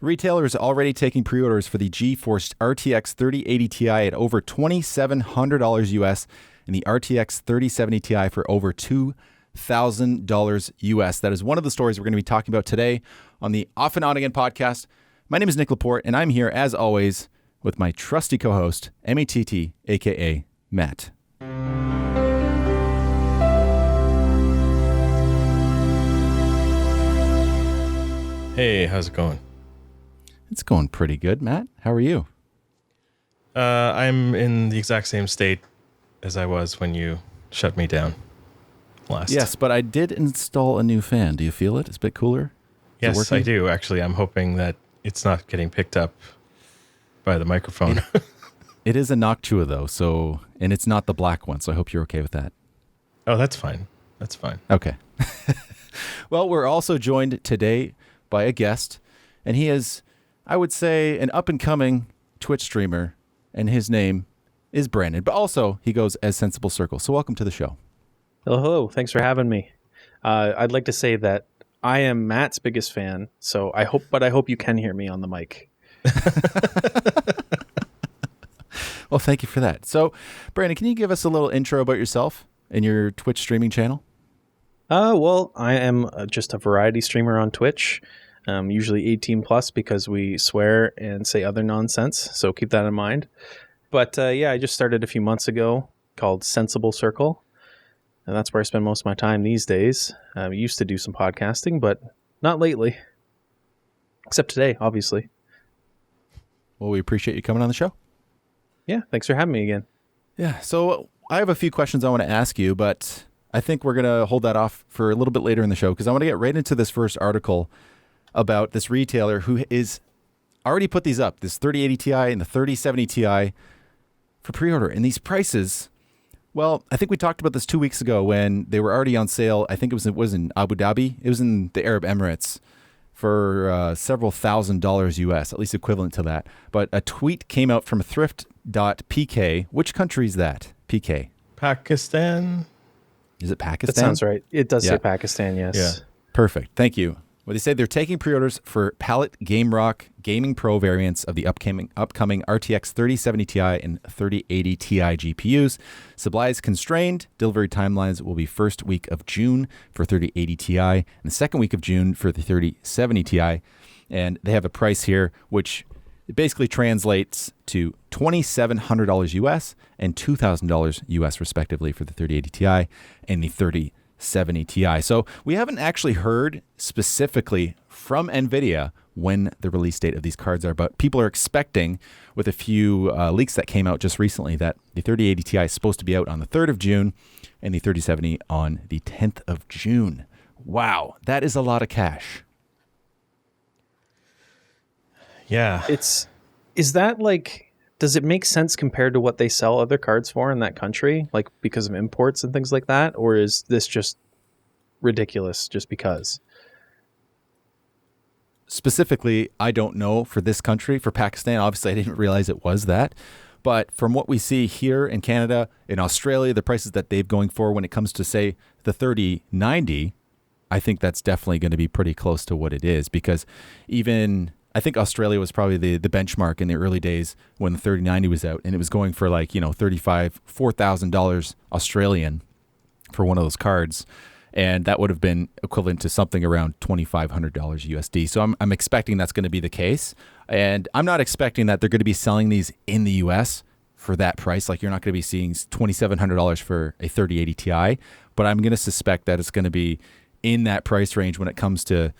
retailer is already taking pre-orders for the GeForce RTX 3080 Ti at over $2,700 US and the RTX 3070 Ti for over $2,000 US. That is one of the stories we're going to be talking about today on the Off and On Again podcast. My name is Nick Laporte, and I'm here, as always, with my trusty co-host, METT, a.k.a. Matt. Hey, how's it going? It's going pretty good, Matt. How are you? I'm in the exact same state as I was when you shut me down last. Yes, but I did install a new fan. Do you feel it? It's a bit cooler? Yes, I do, actually. I'm hoping that it's not getting picked up by the microphone. It is a Noctua, though, and it's not the black one, so I hope you're okay with that. Oh, that's fine. That's fine. Okay. Well, we're also joined today by a guest, and he is, I would say, an up-and-coming Twitch streamer, and his name is Brandon, but also he goes as Sensiblecircle. So welcome to the show. Hello. Thanks for having me. I'd like to say that I am Matt's biggest fan, so I hope you can hear me on the mic. Well, thank you for that. So, Brandon, can you give us a little intro about yourself and your Twitch streaming channel? Well, I am just a variety streamer on Twitch, usually 18 plus because we swear and say other nonsense, so keep that in mind. But yeah, I just started a few months ago called Sensiblecircle, and that's where I spend most of my time these days. I used to do some podcasting, but not lately, except today, obviously. Well, we appreciate you coming on the show. Yeah, thanks for having me again. Yeah, so I have a few questions I want to ask you, but I think we're going to hold that off for a little bit later in the show because I want to get right into this first article about this retailer who is already put these up, this 3080 Ti and the 3070 Ti for pre-order. And these prices, well, I think we talked about this 2 weeks ago when they were already on sale. I think it was in Abu Dhabi. It was in the Arab Emirates for several $1,000s US, at least equivalent to that. But a tweet came out from thrift.pk. Which country is that? PK. Pakistan? Is it Pakistan? That sounds right. It does say Pakistan, yes. Yeah. Perfect. Thank you. Well, they say they're taking pre-orders for Palette Game Rock Gaming Pro variants of the upcoming RTX 3070 Ti and 3080 Ti GPUs. Supply is constrained. Delivery timelines will be first week of June for 3080 Ti and the second week of June for the 3070 Ti. And they have a price here, which basically translates to $2,700 US and $2,000 US respectively for the 3080 Ti and the 3070 Ti. So we haven't actually heard specifically from NVIDIA when the release date of these cards are, but people are expecting, with a few leaks that came out just recently, that the 3080 Ti is supposed to be out on the 3rd of June and the 3070 on the 10th of June. Wow, that is a lot of cash. Yeah. Is that like, does it make sense compared to what they sell other cards for in that country? Like because of imports and things like that? Or is this just ridiculous just because? Specifically, I don't know for this country, for Pakistan. Obviously, I didn't realize it was that. But from what we see here in Canada, in Australia, the prices that they've going for when it comes to, say, the 3090, I think that's definitely going to be pretty close to what it is because even I think Australia was probably the benchmark in the early days when the 3090 was out, and it was going for like, $4,000 Australian for one of those cards, and that would have been equivalent to something around $2,500 USD. So I'm expecting that's going to be the case, and I'm not expecting that they're going to be selling these in the US for that price. Like you're not going to be seeing $2,700 for a 3080 Ti, but I'm going to suspect that it's going to be in that price range when it comes to,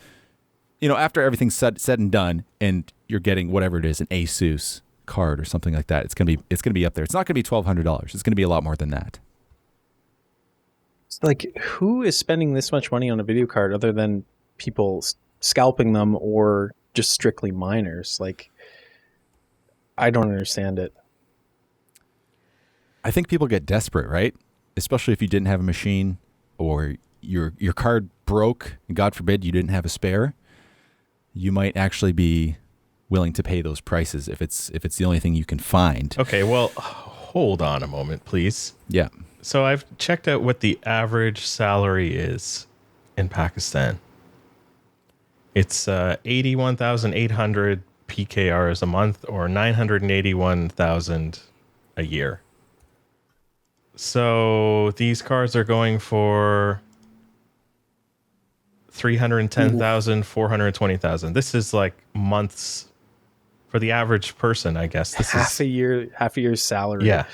after everything's said and done, and you're getting whatever it is, an Asus card or something like that, it's gonna be up there. It's not gonna be $1,200. It's gonna be a lot more than that. Like, who is spending this much money on a video card other than people scalping them or just strictly miners? Like, I don't understand it. I think people get desperate, right? Especially if you didn't have a machine or your card broke, and God forbid you didn't have a spare. You might actually be willing to pay those prices if it's the only thing you can find. Okay, well, hold on a moment, please. Yeah. So I've checked out what the average salary is in Pakistan. It's 81,800 PKRs a month, or 981,000 a year. So these cards are going for 310,000, 420,000. This is like months for the average person, I guess. This half a year's salary. Yeah.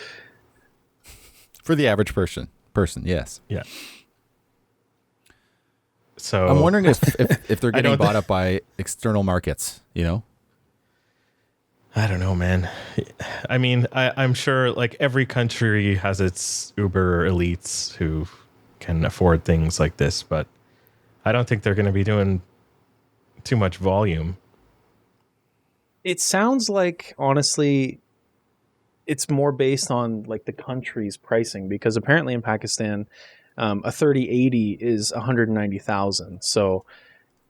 For the average person, yes. Yeah. So I'm wondering if they're getting bought up by external markets, you know? I don't know, man. I mean, I'm sure like every country has its uber elites who can afford things like this, but I don't think they're going to be doing too much volume. It sounds like, honestly, it's more based on like the country's pricing, because apparently in Pakistan, a 3080 is 190,000. So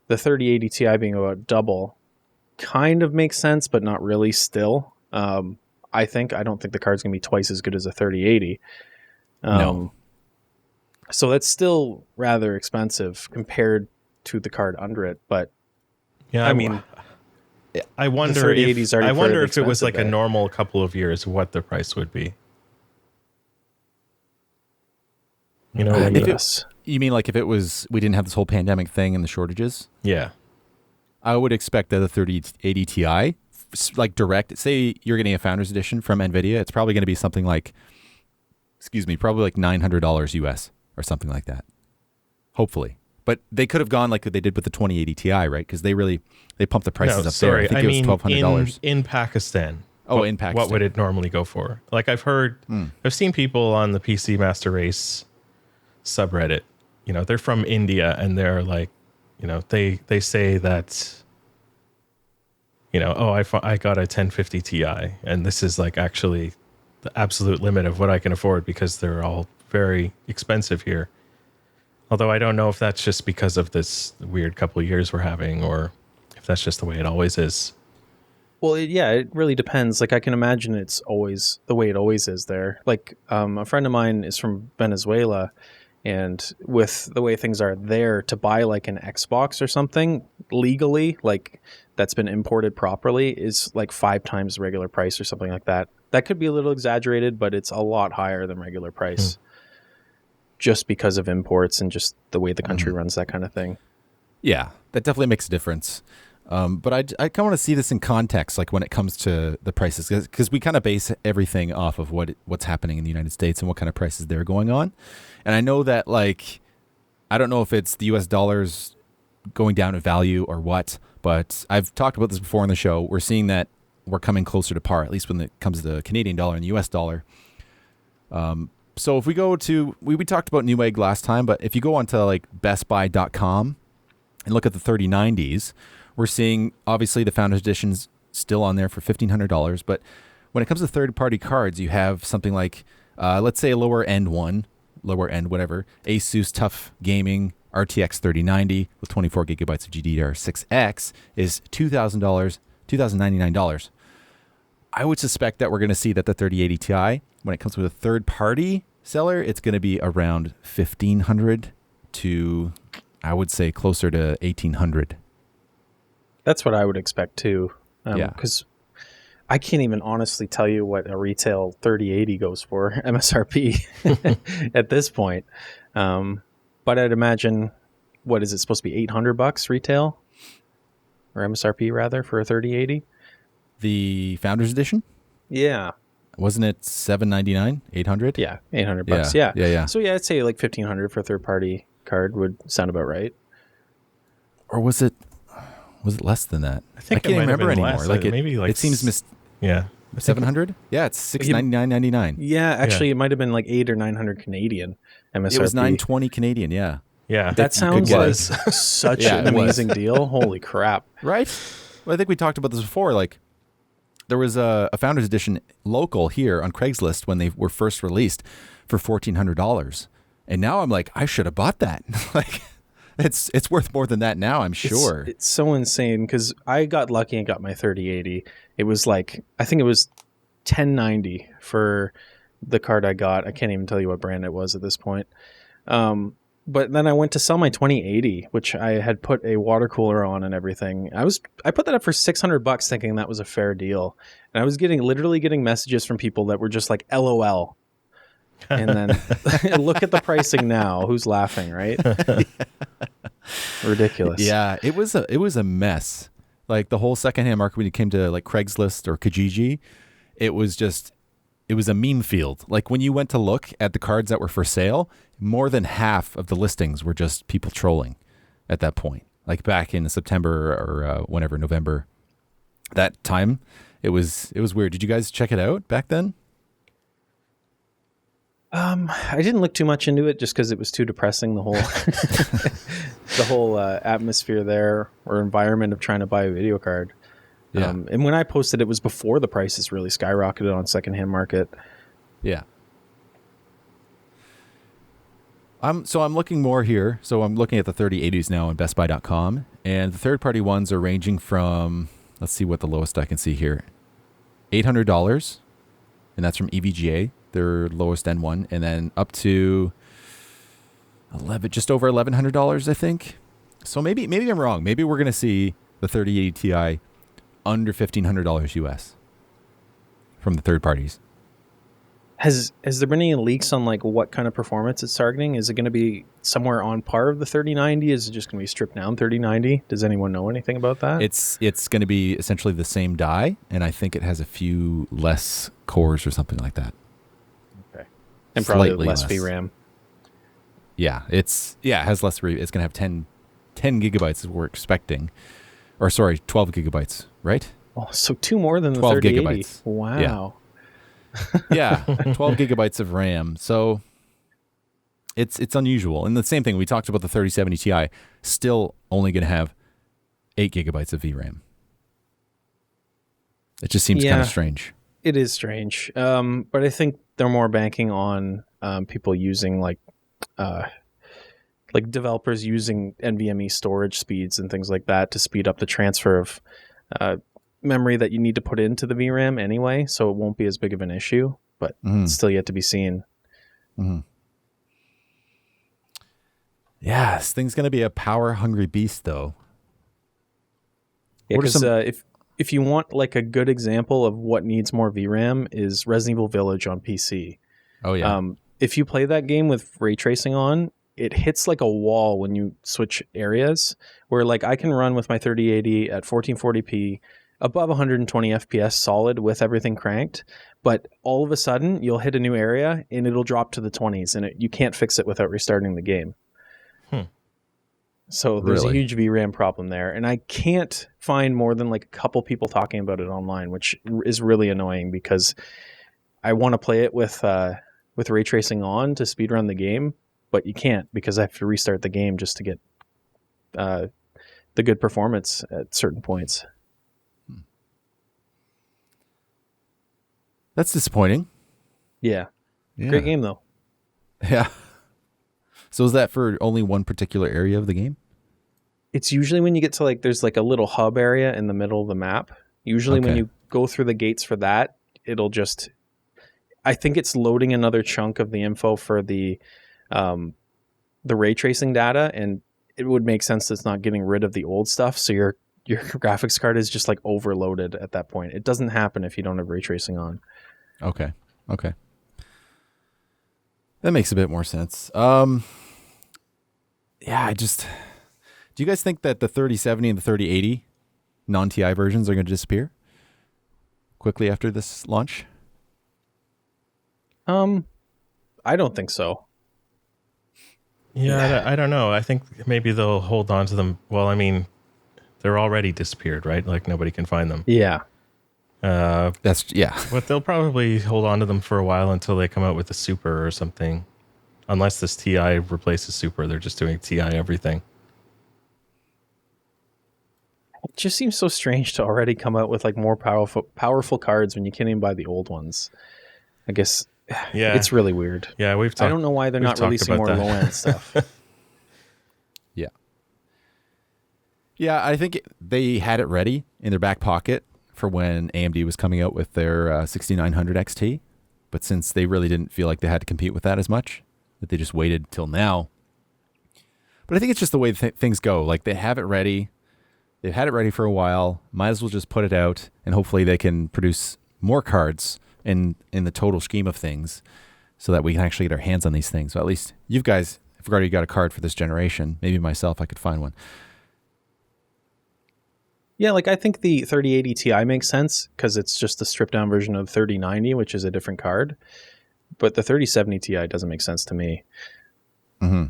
the 3080 Ti being about double kind of makes sense, but not really still. I don't think the card's going to be twice as good as a 3080. No. So that's still rather expensive compared to the card under it. But Yeah, I mean, I wonder the 3080 is already if it was expensive like a normal couple of years, what the price would be. You know, You mean like if it was, we didn't have this whole pandemic thing and the shortages? yeah. I would expect that the 3080 Ti, like direct, say you're getting a Founders Edition from NVIDIA, it's probably going to be something like, probably like $900 US or something like that. Hopefully. But they could have gone like they did with the 2080 Ti, right? Because they pumped the prices up there. I think it was $1,200. In Pakistan. In Pakistan. What would it normally go for? Like I've seen people on the PC Master Race subreddit, you know, they're from India and they're like, you know, they say that, you know, I got a 1050 Ti and this is like actually the absolute limit of what I can afford because they're all very expensive here. Although I don't know if that's just because of this weird couple of years we're having or if that's just the way it always is. well, it really depends. Like I can imagine it's always the way it always is there. Like a friend of mine is from Venezuela, and with the way things are there, to buy like an Xbox or something legally, like that's been imported properly, is like 5 times the regular price or something like that. That could be a little exaggerated, but it's a lot higher than regular price just because of imports and just the way the country runs that kind of thing. Yeah, that definitely makes a difference. But I kind of want to see this in context, like when it comes to the prices, because we kind of base everything off of what's happening in the United States and what kind of prices they're going on. And I know that, like, I don't know if it's the US dollars going down in value or what, but I've talked about this before on the show. We're seeing that we're coming closer to par, at least when it comes to the Canadian dollar and the US dollar. So if we go to, we talked about Newegg last time, but if you go onto like bestbuy.com and look at the 3090s, we're seeing obviously the Founders Edition's still on there for $1,500. But when it comes to third-party cards, you have something like, let's say a lower end, whatever, Asus Tough Gaming RTX 3090 with 24 gigabytes of GDDR6X is $2,000, $2,099. I would suspect that we're going to see that the 3080 Ti, when it comes with a third-party seller, it's going to be around $1,500 to, I would say, closer to $1,800. That's what I would expect too. Yeah. Because I can't even honestly tell you what a retail 3080 goes for MSRP at this point. But I'd imagine, what is it supposed to be, $800 retail or MSRP rather for a 3080? The Founders Edition? Yeah. Wasn't it $799, $800? Yeah, $800. Yeah. Yeah. So yeah, I'd say like $1,500 for a third party card would sound about right. Or was it less than that? I think I can't remember anymore. Less. Like maybe like it seems yeah. 700? Yeah, it's $699.99. Yeah, actually, it might have been like 800 or 900 Canadian MSRP. It was $920 Canadian. Yeah. Yeah. That sounds like guess. such Yeah, an amazing deal. Holy crap! Right? Well, I think we talked about this before. Like, there was a Founders Edition local here on Craigslist when they were first released for $1,400, and now I'm like, I should have bought that. Like, it's worth more than that now, I'm sure. It's so insane because I got lucky and got my 3080. It was like, I think it was $1,090 for the card I got. I can't even tell you what brand it was at this point. But then I went to sell my 2080, which I had put a water cooler on and everything. I put that up for $600 thinking that was a fair deal. And I was literally getting messages from people that were just like, LOL. And then look at the pricing now. Who's laughing, right? Ridiculous. Yeah, it was a mess. Like the whole secondhand market when it came to like Craigslist or Kijiji, it was a meme field. Like when you went to look at the cards that were for sale, more than half of the listings were just people trolling at that point. Like back in September or whenever, November, that time, it was weird. Did you guys check it out back then? I didn't look too much into it just because it was too depressing, the whole atmosphere there or environment of trying to buy a video card. Yeah. And when I posted, it was before the prices really skyrocketed on secondhand market. Yeah. So I'm looking more here. So I'm looking at the 3080s now on bestbuy.com, and the third-party ones are ranging from, let's see what the lowest I can see here, $800, and that's from EVGA, their lowest end one, and then up to just over $1,100, I think. So maybe I'm wrong. Maybe we're going to see the 3080 Ti under $1,500 US from the third parties. Has there been any leaks on like what kind of performance it's targeting? Is it going to be somewhere on par of the 3090? Is it just going to be stripped down 3090? Does anyone know anything about that? It's going to be essentially the same die, and I think it has a few less cores or something like that. Okay. And probably Slightly less VRAM. Yeah, it has less. It's going to have 10 gigabytes as we're expecting. Or sorry, 12 gigabytes, right? Oh, so two more than the 12 3080. gigabytes. Wow. Yeah, 12 gigabytes of RAM. So it's unusual. And the same thing, we talked about the 3070 Ti, still only going to have 8 gigabytes of VRAM. It just seems kind of strange. It is strange. But I think they're more banking on people using like developers using NVMe storage speeds and things like that to speed up the transfer of memory that you need to put into the VRAM anyway, so it won't be as big of an issue, but it's still yet to be seen. Mm-hmm. Yeah, this thing's going to be a power-hungry beast, though. Yeah, because if you want like a good example of what needs more VRAM is Resident Evil Village on PC. Oh, yeah. If you play that game with ray tracing on, it hits like a wall when you switch areas, where like I can run with my 3080 at 1440p above 120 FPS solid with everything cranked, but all of a sudden you'll hit a new area and it'll drop to the 20s, and you can't fix it without restarting the game. So there's a huge VRAM problem there, and I can't find more than like a couple people talking about it online, which is really annoying because I want to play it with ray tracing on to speedrun the game, but you can't because I have to restart the game just to get the good performance at certain points. That's disappointing. Yeah. Great game, though. Yeah. So is that for only one particular area of the game? It's usually when you get to like, there's like a little hub area in the middle of the map. Usually when you go through the gates for that, it'll just, I think it's loading another chunk of the info for the ray tracing data, and it would make sense that it's not getting rid of the old stuff. So your graphics card is just like overloaded at that point. It doesn't happen if you don't have ray tracing on. Okay. That makes a bit more sense. Yeah, do you guys think that the 3070 and the 3080 non-TI versions are going to disappear quickly after this launch? I don't think so. Yeah, I don't know. I think maybe they'll hold on to them. Well, I mean, they're already disappeared, right? Like nobody can find them. Yeah. But they'll probably hold on to them for a while until they come out with a Super or something. Unless this TI replaces Super, they're just doing TI everything. It just seems so strange to already come out with like more powerful cards when you can't even buy the old ones. I guess it's really weird. Yeah, I don't know why they're not releasing more low-end stuff. Yeah, I think they had it ready in their back pocket for when AMD was coming out with their 6900 XT. But since they really didn't feel like they had to compete with that as much, that they just waited till now But I think it's just the way things go. Like they have it ready. They've had it ready for a while. Might as well just put it out, and hopefully they can produce more cards in the total scheme of things so that we can actually get our hands on these things. So at least you guys have already got a card for this generation. Maybe myself, I could find one. Yeah, like I think the 3080 Ti makes sense because it's just a stripped down version of 3090, which is a different card. But the 3070 Ti doesn't make sense to me. Mm-hmm.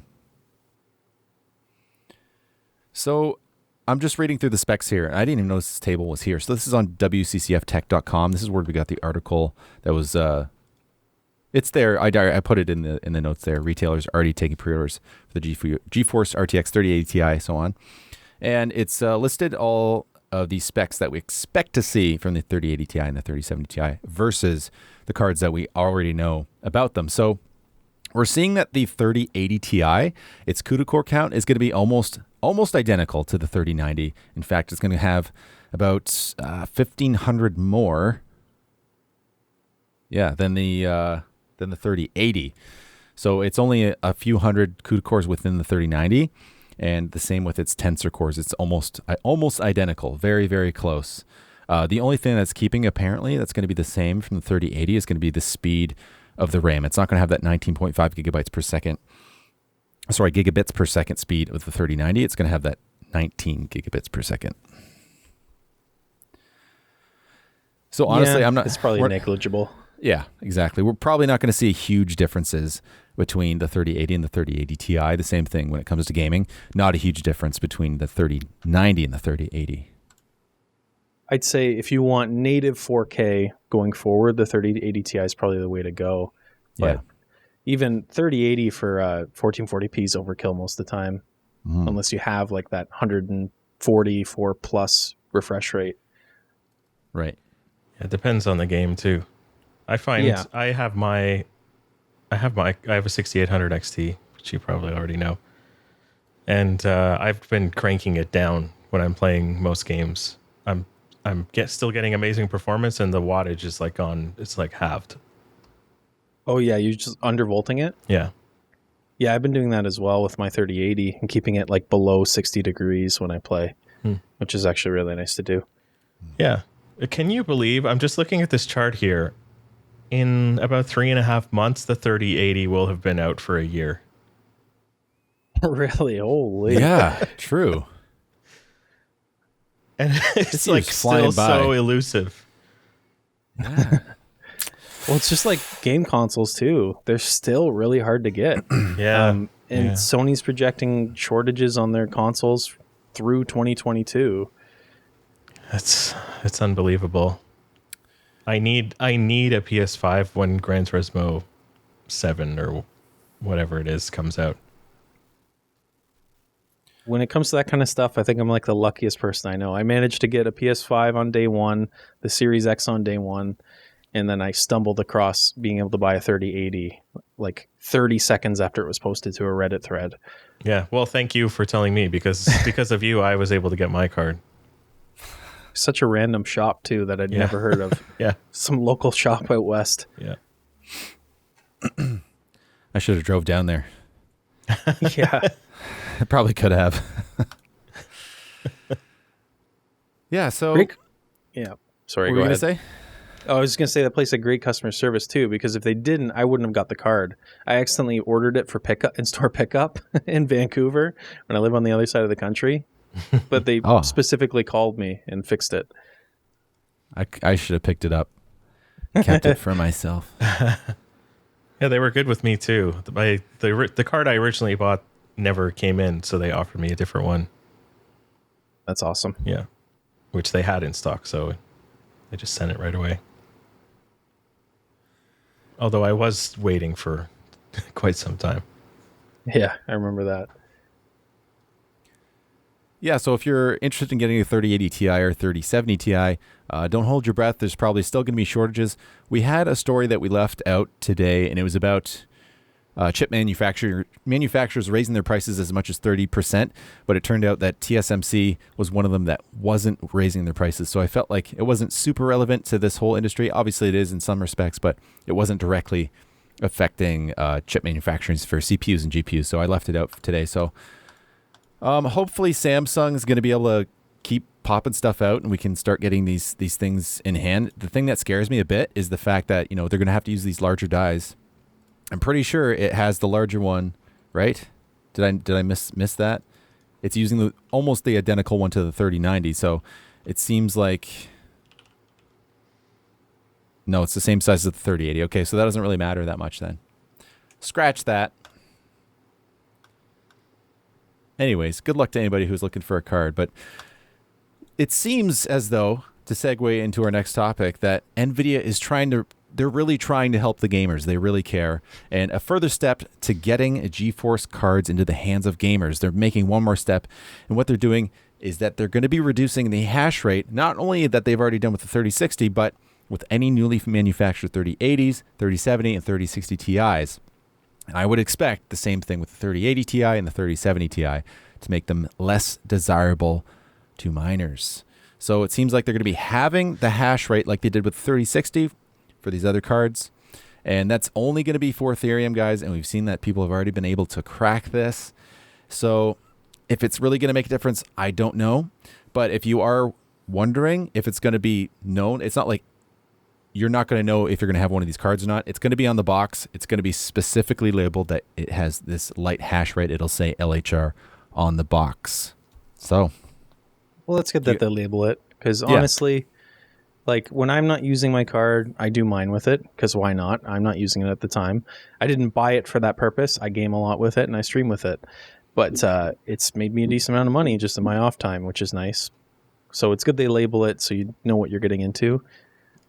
So I'm just reading through the specs here. I didn't even notice this table was here. So this is on wccftech.com. This is where we got the article that was... it's there. I put it in the notes there. Retailers already taking pre-orders for the GeForce RTX 3080 Ti, so on. And it's listed all of the specs that we expect to see from the 3080 Ti and the 3070 Ti versus the cards that we already know about them. So we're seeing that the 3080 Ti, its CUDA core count is going to be almost identical to the 3090. In fact, it's going to have about 1,500 more. Yeah, than the 3080. So it's only a few hundred CUDA cores within the 3090, and the same with its tensor cores. It's almost identical, very, very close. The only thing that's keeping apparently that's going to be the same from the 3080 is going to be the speed of the RAM. It's not going to have that 19.5 gigabytes per second. Sorry, gigabits per second speed of the 3090. It's going to have that 19 gigabits per second. So honestly, I'm not. It's probably negligible. Yeah, exactly. We're probably not going to see huge differences between the 3080 and the 3080 Ti. The same thing when it comes to gaming. Not a huge difference between the 3090 and the 3080. I'd say if you want native 4K going forward, the 3080 Ti is probably the way to go. But Yeah. even 3080 for 1440p is overkill most of the time, unless you have like that 144 plus refresh rate. Right. It depends on the game too. I find I have a 6800 XT, which you probably already know. And I've been cranking it down when I'm playing most games. I'm still getting amazing performance, and the wattage is like it's like halved. Oh yeah, you just undervolting it? Yeah. Yeah, I've been doing that as well with my 3080 and keeping it like below 60 degrees when I play, which is actually really nice to do. Yeah. Can you believe, I'm just looking at this chart here. In about 3.5 months, the 3080 will have been out for a year. Really? Holy. Yeah, true. And it's year's like flying still by. so elusive. Yeah. Well, it's just like game consoles too. They're still really hard to get. Yeah. And Sony's projecting shortages on their consoles through 2022. It's unbelievable. I need a PS5 when Gran Turismo 7 or whatever it is comes out. When it comes to that kind of stuff, I think I'm like the luckiest person I know. I managed to get a PS5 on day one, the Series X on day one, and then I stumbled across being able to buy a 3080 like 30 seconds after it was posted to a Reddit thread. Yeah. Well, thank you for telling me because of you, I was able to get my card. Such a random shop too that I'd never heard of. Yeah. Some local shop out west. Yeah. I should have drove down there. Yeah. I probably could have. Yeah, so... Yeah. Sorry, what go were you ahead. going to say? Oh, I was just going to say that place had great customer service too, because if they didn't, I wouldn't have got the card. I accidentally ordered it for in-store pickup in Vancouver when I live on the other side of the country. But they specifically called me and fixed it. I should have picked it up. Kept it for myself. Yeah, they were good with me too. The card I originally bought never came in, so they offered me a different one. That's awesome. Yeah, which they had in stock, so they just sent it right away. Although I was waiting for quite some time. Yeah, I remember that. Yeah, so if you're interested in getting a 3080 Ti or 3070 Ti, don't hold your breath. There's probably still going to be shortages. We had a story that we left out today, and it was about chip manufacturers raising their prices as much as 30%, but it turned out that TSMC was one of them that wasn't raising their prices. So I felt like it wasn't super relevant to this whole industry. Obviously, it is in some respects, but it wasn't directly affecting chip manufacturers for CPUs and GPUs. So I left it out for today. So Hopefully Samsung is going to be able to keep popping stuff out and we can start getting these things in hand. The thing that scares me a bit is the fact that, they're going to have to use these larger dies. I'm pretty sure it has the larger one, right? Did I miss that? It's using almost the identical one to the 3090. So it seems like, no, it's the same size as the 3080. Okay, so that doesn't really matter that much then. Scratch that. Anyways, good luck to anybody who's looking for a card. But it seems as though, to segue into our next topic, that NVIDIA is they're really trying to help the gamers. They really care. And a further step to getting GeForce cards into the hands of gamers. They're making one more step. And what they're doing is that they're going to be reducing the hash rate, not only that they've already done with the 3060, but with any newly manufactured 3080s, 3070, and 3060 Ti's. And I would expect the same thing with the 3080 Ti and the 3070 Ti to make them less desirable to miners. So it seems like they're going to be having the hash rate like they did with 3060 for these other cards. And that's only going to be for Ethereum, guys. And we've seen that people have already been able to crack this. So if it's really going to make a difference, I don't know. But if you are wondering if it's going to be known, it's not like you're not going to know if you're going to have one of these cards or not. It's going to be on the box. It's going to be specifically labeled that it has this Lite hash rate. It'll say LHR on the box. So, well, it's good that they label it, because honestly, like when I'm not using my card, I do mine with it, because why not? I'm not using it at the time. I didn't buy it for that purpose. I game a lot with it and I stream with it. But it's made me a decent amount of money just in my off time, which is nice. So it's good they label it so you know what you're getting into.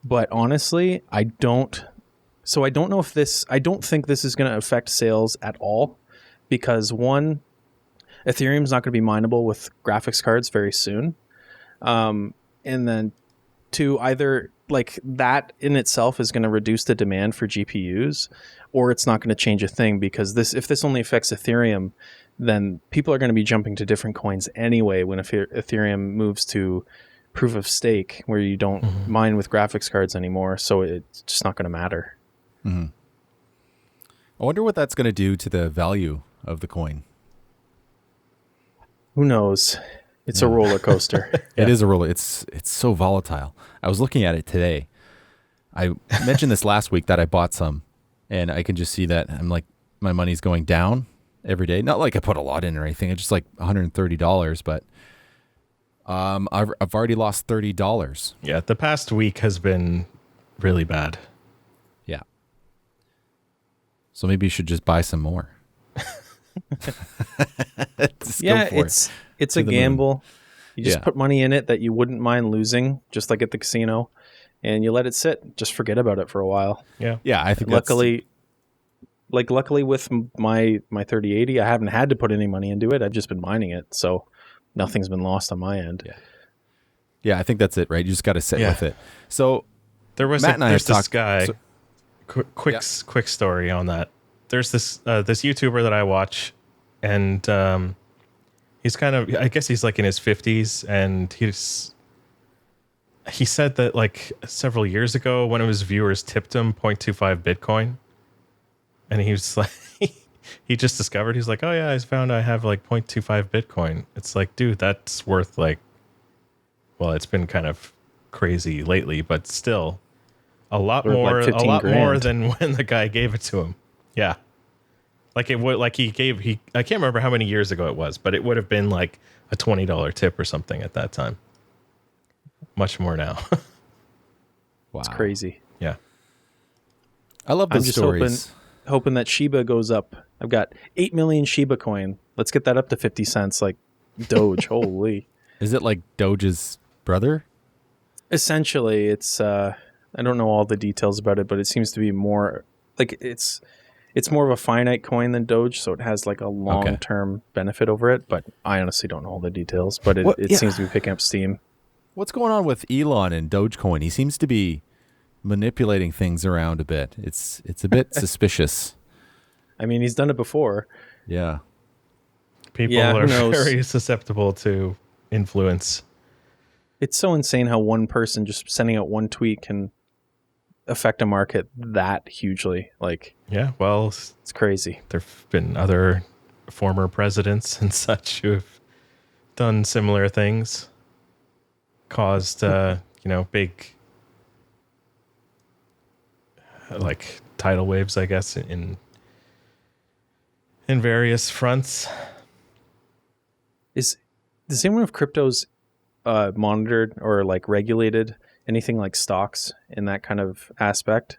But honestly, I don't know if I don't think this is going to affect sales at all, because one, Ethereum's not going to be mineable with graphics cards very soon. And then two, either like that in itself is going to reduce the demand for GPUs, or it's not going to change a thing, because if this only affects Ethereum, then people are going to be jumping to different coins anyway when Ethereum moves to proof of stake, where you don't mine with graphics cards anymore. So it's just not going to matter. Mm-hmm. I wonder what that's going to do to the value of the coin. Who knows? It's a roller coaster. It is a roller. It's so volatile. I was looking at it today. I mentioned this last week that I bought some, and I can just see that I'm like, my money's going down every day. Not like I put a lot in or anything. It's just like $130, but I've already lost $30. Yeah, the past week has been really bad. Yeah. So maybe you should just buy some more. It's a gamble. Moon. You just put money in it that you wouldn't mind losing, just like at the casino, and you let it sit. Just forget about it for a while. Yeah. I think luckily with my 3080, I haven't had to put any money into it. I've just been mining it, so nothing's been lost on my end. Yeah, I think that's it, right? You just got to sit with it. So there's this guy. So, quick story on that. There's this YouTuber that I watch, and he's kind of, I guess he's like in his 50s, and he said that like several years ago, one of his viewers tipped him 0.25 Bitcoin, and he was like, he just discovered, he's like, oh yeah, I found I have like 0.25 Bitcoin. It's like, dude, that's worth like, well, it's been kind of crazy lately, but still a lot more than when the guy gave it to him. Yeah. Like it would, like I can't remember how many years ago it was, but it would have been like a $20 tip or something at that time. Much more now. Wow. It's crazy. Yeah. I love those stories. Hoping that Shiba goes up. I've got 8 million Shiba coin. Let's get that up to 50 cents like Doge. Holy. Is it like Doge's brother? Essentially, it's I don't know all the details about it, but it seems to be more like it's more of a finite coin than Doge, so it has like a long-term benefit over it, but I honestly don't know all the details, but it seems to be picking up steam. What's going on with Elon and Dogecoin? He seems to be manipulating things around a bit. It's a bit suspicious. I mean, he's done it before. Yeah. People are very susceptible to influence. It's so insane how one person just sending out one tweet can affect a market that hugely. Like, yeah, well, it's crazy. There've been other former presidents and such who have done similar things, caused big like tidal waves, I guess, in various fronts. Does anyone of cryptos monitored or like regulated anything like stocks in that kind of aspect?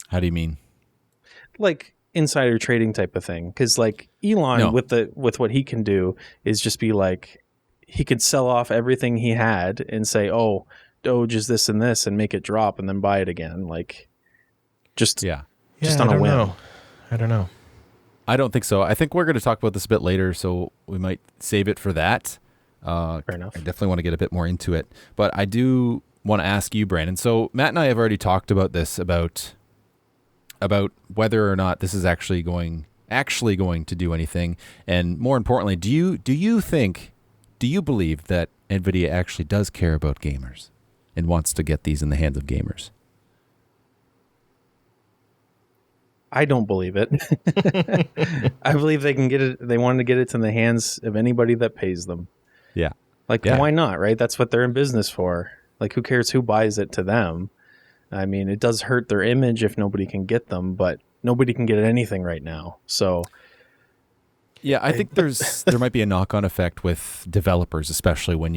How do you mean? Like insider trading type of thing? Because like Elon with what he can do is just be like, he could sell off everything he had and say, oh, Doge is this and this, and make it drop and then buy it again. Like just on a whim. I don't know. I don't think so. I think we're going to talk about this a bit later, so we might save it for that. Fair enough. I definitely want to get a bit more into it. But I do want to ask you, Brandon. So Matt and I have already talked about this, about whether or not this is actually going to do anything. And more importantly, do you believe that NVIDIA actually does care about gamers and wants to get these in the hands of gamers? I don't believe it. I believe they can get it. They want to get it in the hands of anybody that pays them. Yeah. Why not, right? That's what they're in business for. Like, who cares who buys it to them? I mean, it does hurt their image if nobody can get them, but nobody can get anything right now. So, yeah, I think there might be a knock-on effect with developers, especially when,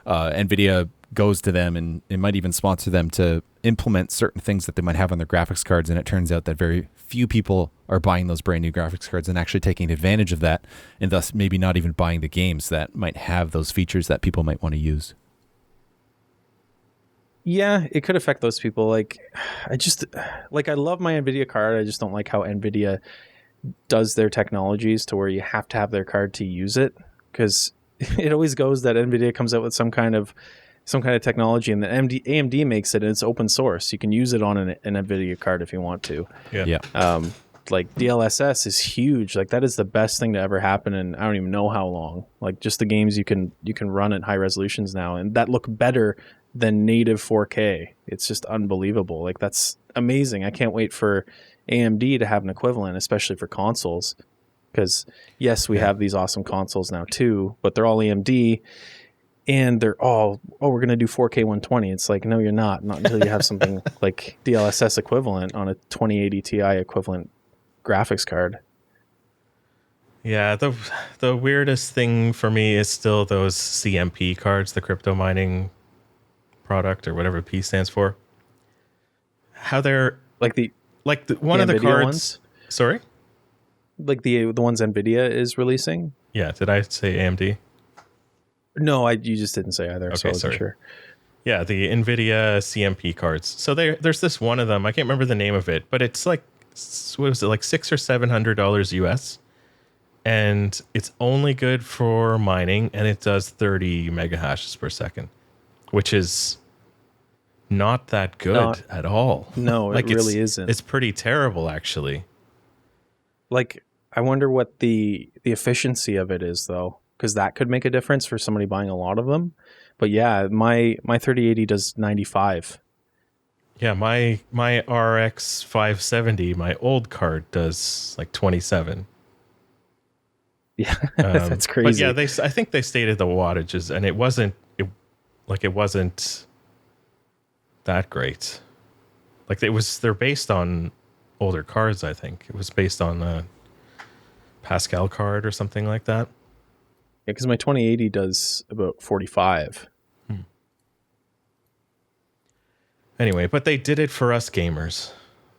NVIDIA goes to them and it might even sponsor them to implement certain things that they might have on their graphics cards. And it turns out that very few people are buying those brand new graphics cards and actually taking advantage of that, and thus maybe not even buying the games that might have those features that people might want to use. Yeah, it could affect those people. Like, I love my NVIDIA card. I just don't like how NVIDIA does their technologies to where you have to have their card to use it, because it always goes that NVIDIA comes out with some kind of technology, and then AMD makes it, and it's open source. You can use it on an NVIDIA card if you want to. Yeah. Like DLSS is huge. Like, that is the best thing to ever happen, and I don't even know how long. Like, just the games you can run at high resolutions now, and that look better than native 4K. It's just unbelievable. Like, that's amazing. I can't wait for AMD to have an equivalent, especially for consoles. Because yes, we have these awesome consoles now too, but they're all AMD, and they're all, we're going to do 4K 120. It's like, no, you're not until you have something like DLSS equivalent on a 2080 Ti equivalent graphics card. Yeah, the weirdest thing for me is still those CMP cards, the crypto mining product, or whatever P stands for. How they're like one of the cards. Ones? Sorry? Like the ones NVIDIA is releasing? Yeah, did I say AMD? No, you just didn't say either, so I wasn't sure. Yeah, the NVIDIA CMP cards. So there's this one of them. I can't remember the name of it, but it's like, what was it, like $600 or $700 US, and it's only good for mining, and it does 30 megahashes per second, which is not that good at all. No, like, it really isn't. It's pretty terrible, actually. Like, I wonder what the efficiency of it is, though, because that could make a difference for somebody buying a lot of them. But yeah, my 3080 does 95. Yeah, my RX 570, my old card, does like 27. Yeah, that's crazy. But yeah, I think they stated the wattages, and it wasn't that great. Like, they're based on older cards. I think it was based on a Pascal card or something like that. Yeah, because my 2080 does about 45. Anyway, but they did it for us gamers.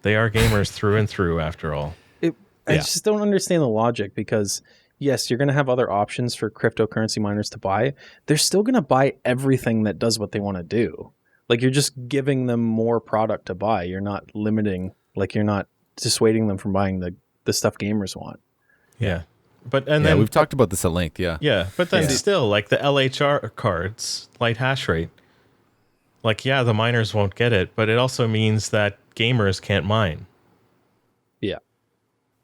They are gamers through and through, after all. I just don't understand the logic, because yes, you're going to have other options for cryptocurrency miners to buy. They're still going to buy everything that does what they want to do. Like, you're just giving them more product to buy. You're not limiting, like, you're not dissuading them from buying the stuff gamers want. Yeah. Then we've talked about this at length. Yeah. Yeah. But then still, like, the LHR cards, light hash rate, like, yeah, the miners won't get it, but it also means that gamers can't mine. Yeah.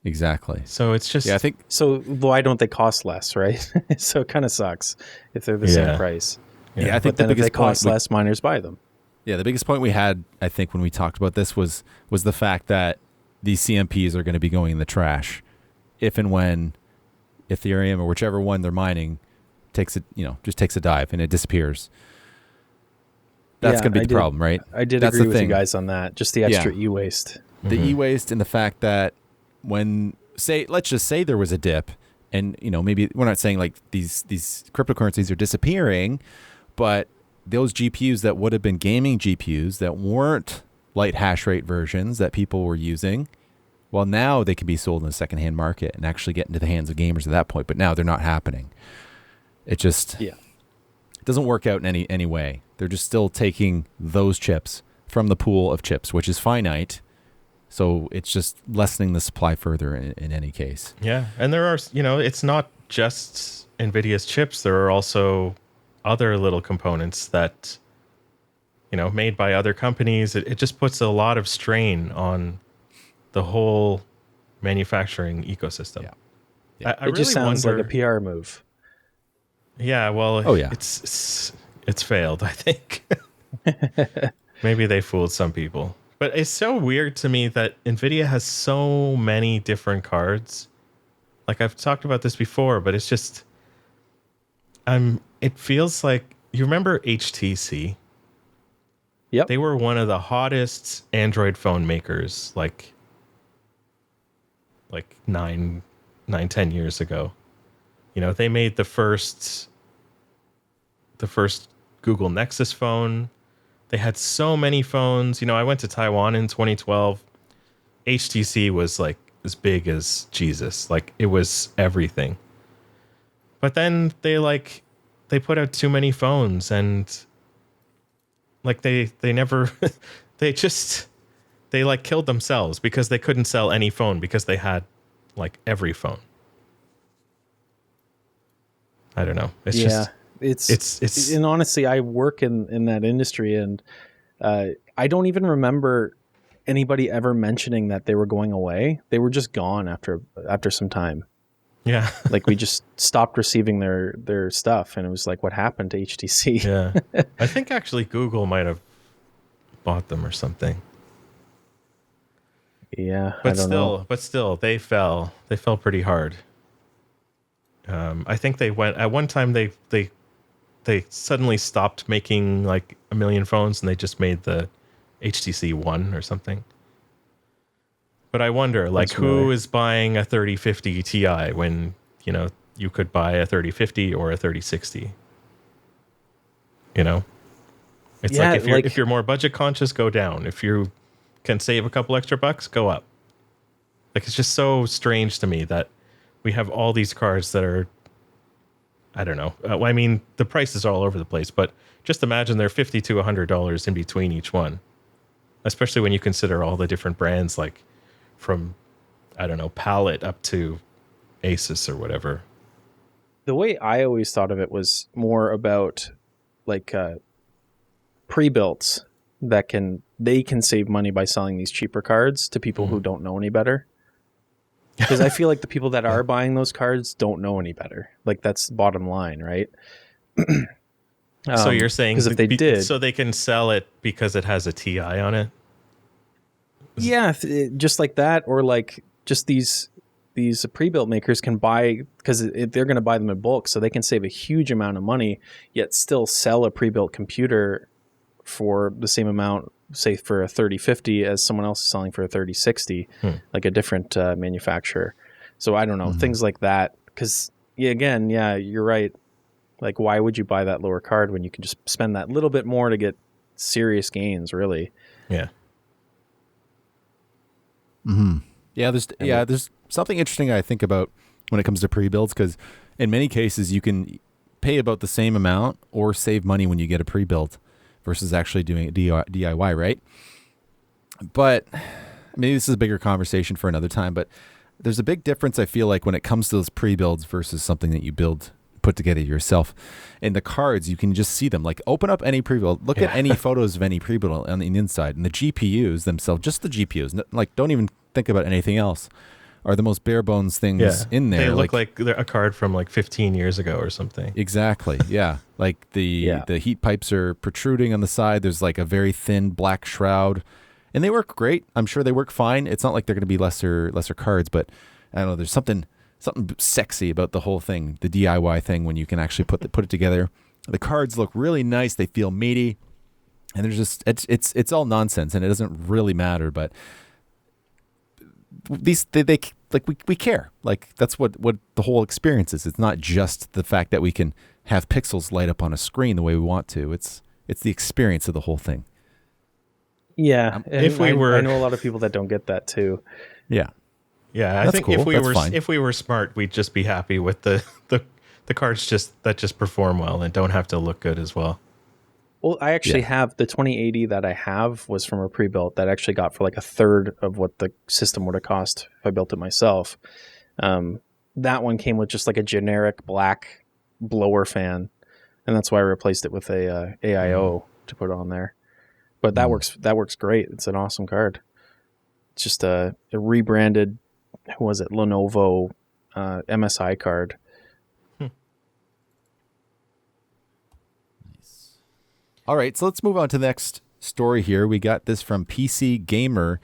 Exactly. So it's just, I think, so why don't they cost less, right? So it kind of sucks if they're the same price. Yeah, I think but then if they cost less, miners buy them. Yeah, the biggest point we had, I think, when we talked about this was the fact that these CMPs are going to be going in the trash if and when Ethereum, or whichever one they're mining, takes it, just takes a dive and it disappears. That's Yeah, going to be the problem, right? I did That's agree the with thing. you guys on that. Just the extra e-waste. The e-waste and the fact that let's just say there was a dip, and maybe we're not saying like these cryptocurrencies are disappearing, but those GPUs that would have been gaming GPUs that weren't light hash rate versions that people were using, well, now they can be sold in the secondhand market and actually get into the hands of gamers at that point. But now they're not happening. It just it doesn't work out in any way. They're just still taking those chips from the pool of chips, which is finite. So it's just lessening the supply further in any case. Yeah. And there are, it's not just NVIDIA's chips. There are also other little components that, made by other companies. It just puts a lot of strain on the whole manufacturing ecosystem. Yeah. It just sounds like a PR move. Yeah. Well, it's failed, I think. Maybe they fooled some people. But it's so weird to me that NVIDIA has so many different cards. Like I've talked about this before, but it's just, it feels like, you remember HTC? Yep. They were one of the hottest Android phone makers, like 10 years ago. They made the first Google Nexus phone. They had so many phones. I went to Taiwan in 2012. HTC was like as big as Jesus. Like it was everything. But then they put out too many phones, and like they never they killed themselves because they couldn't sell any phone because they had like every phone. I don't know. It's and honestly, I work in that industry, and I don't even remember anybody ever mentioning that they were going away. They were just gone after some time. Yeah. Like we just stopped receiving their stuff, and it was like, what happened to HTC? Yeah. I think actually Google might have bought them or something. Yeah. But still, they fell pretty hard. I think they went at one time. They suddenly stopped making like 1 million phones, and they just made the HTC One or something. But I wonder, like, who is buying a 3050 Ti when you could buy a 3050 or a 3060? It's like if you're more budget conscious, go down. If you can save a couple extra bucks, go up. Like, it's just so strange to me that we have all these cards that are, I don't know. I mean, the prices are all over the place, but just imagine they're $50 to $100 in between each one, especially when you consider all the different brands, like from, I don't know, Palette up to Asus or whatever. The way I always thought of it was more about like pre-builts that they can save money by selling these cheaper cards to people who don't know any better. Because I feel like the people that are buying those cards don't know any better. Like that's bottom line, right? So you're saying because if they did, so they can sell it because it has a TI on it? Yeah, just like that, or like just these pre-built makers can buy, because they're going to buy them in bulk, so they can save a huge amount of money, yet still sell a pre-built computer for the same amount, say for a 3050, as someone else is selling for a 3060, like a different manufacturer. So I don't know, things like that. Because you're right. Like, why would you buy that lower card when you can just spend that little bit more to get serious gains? Really? Yeah. Yeah, there's something interesting I think about when it comes to pre-builds, because in many cases you can pay about the same amount or save money when you get a pre-build versus actually doing it DIY, right? But maybe this is a bigger conversation for another time, but there's a big difference, I feel like, when it comes to those pre-builds versus something that you put together yourself. In the cards, you can just see them. Like, open up any pre-build, look at any photos of any pre-build on the inside, and the GPUs themselves, just the GPUs, like, don't even think about anything else, are the most bare bones things in there. They look like they're a card from like 15 years ago or something. Exactly. Yeah. Like the heat pipes are protruding on the side. There's like a very thin black shroud, and they work great. I'm sure they work fine. It's not like they're going to be lesser cards, but I don't know. There's something something sexy about the whole thing, the DIY thing, when you can actually put it together. The cards look really nice. They feel meaty, and there's just it's all nonsense, and it doesn't really matter. But these they like we care. Like that's what the whole experience is. It's not just the fact that we can have pixels light up on a screen the way we want to. It's the experience of the whole thing. Yeah, I know a lot of people that don't get that too. Yeah. Yeah, I think cool. if we were smart, we'd just be happy with the cards just perform well and don't have to look good as well. Well, I actually have the 2080 that I have was from a pre-built that I actually got for like a third of what the system would have cost if I built it myself. That one came with just like a generic black blower fan, and that's why I replaced it with a AIO to put on there. But that works great. It's an awesome card. It's just a rebranded, who was it, Lenovo MSI card. All right, so let's move on to the next story here. We got this from PC Gamer.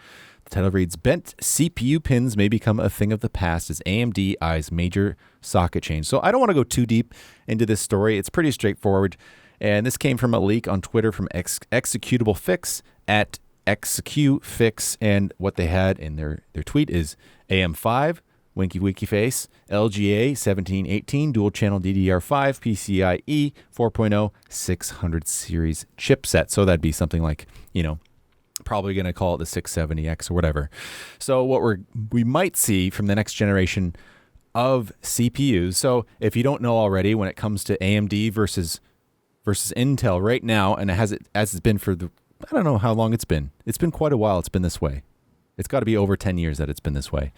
The title reads, Bent CPU pins may become a thing of the past as AMD eyes major socket change. So I don't want to go too deep into this story. It's pretty straightforward. And this came from a leak on Twitter from Executable Fix at ExecuteFix. And what they had in their tweet is AM5, Winky Winky Face, LGA 1718, dual channel DDR5, PCIe 4.0, 600 series chipset. So that'd be something like, probably going to call it the 670X or whatever. So what we might see from the next generation of CPUs. So if you don't know already, when it comes to AMD versus Intel right now, and as it's been for I don't know how long it's been. It's been quite a while. It's been this way. It's got to be over 10 years that it's been this way.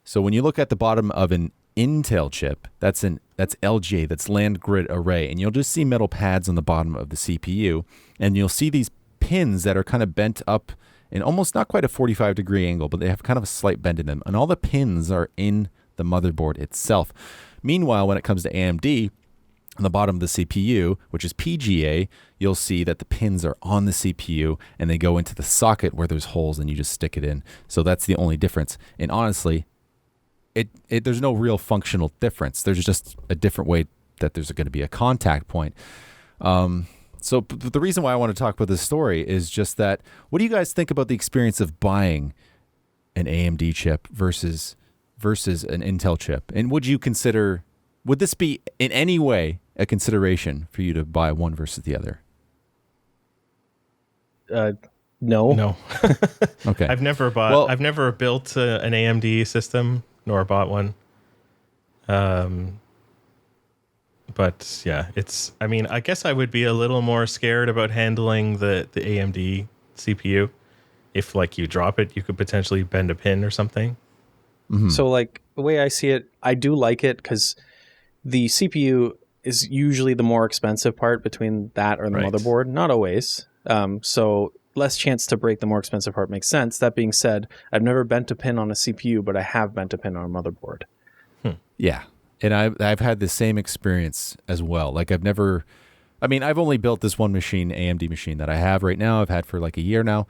So when you look at the bottom of an Intel chip, that's LGA, that's land grid array, and you'll just see metal pads on the bottom of the CPU, and you'll see these pins that are kind of bent up in almost not quite a 45-degree angle, but they have kind of a slight bend in them, and all the pins are in the motherboard itself. Meanwhile, when it comes to AMD, on the bottom of the CPU, which is PGA, you'll see that the pins are on the CPU and they go into the socket where there's holes and you just stick it in. So that's the only difference. And honestly, there's no real functional difference. There's just a different way that there's going to be a contact point. So the reason why I want to talk about this story is just that, what do you guys think about the experience of buying an AMD chip versus an Intel chip? And would this be in any way a consideration for you to buy one versus the other? No. Okay. I've never built an AMD system nor bought one. But yeah, I guess I would be a little more scared about handling the AMD CPU. If like you drop it, you could potentially bend a pin or something. Mm-hmm. So like the way I see it, I do like it because the CPU is usually the more expensive part between that or the motherboard. Not always. So less chance to break the more expensive part makes sense. That being said, I've never bent a pin on a CPU, but I have bent a pin on a motherboard. Yeah. And I've had the same experience as well. Like I've only built this one machine, AMD machine that I have right now. I've had for like a year now.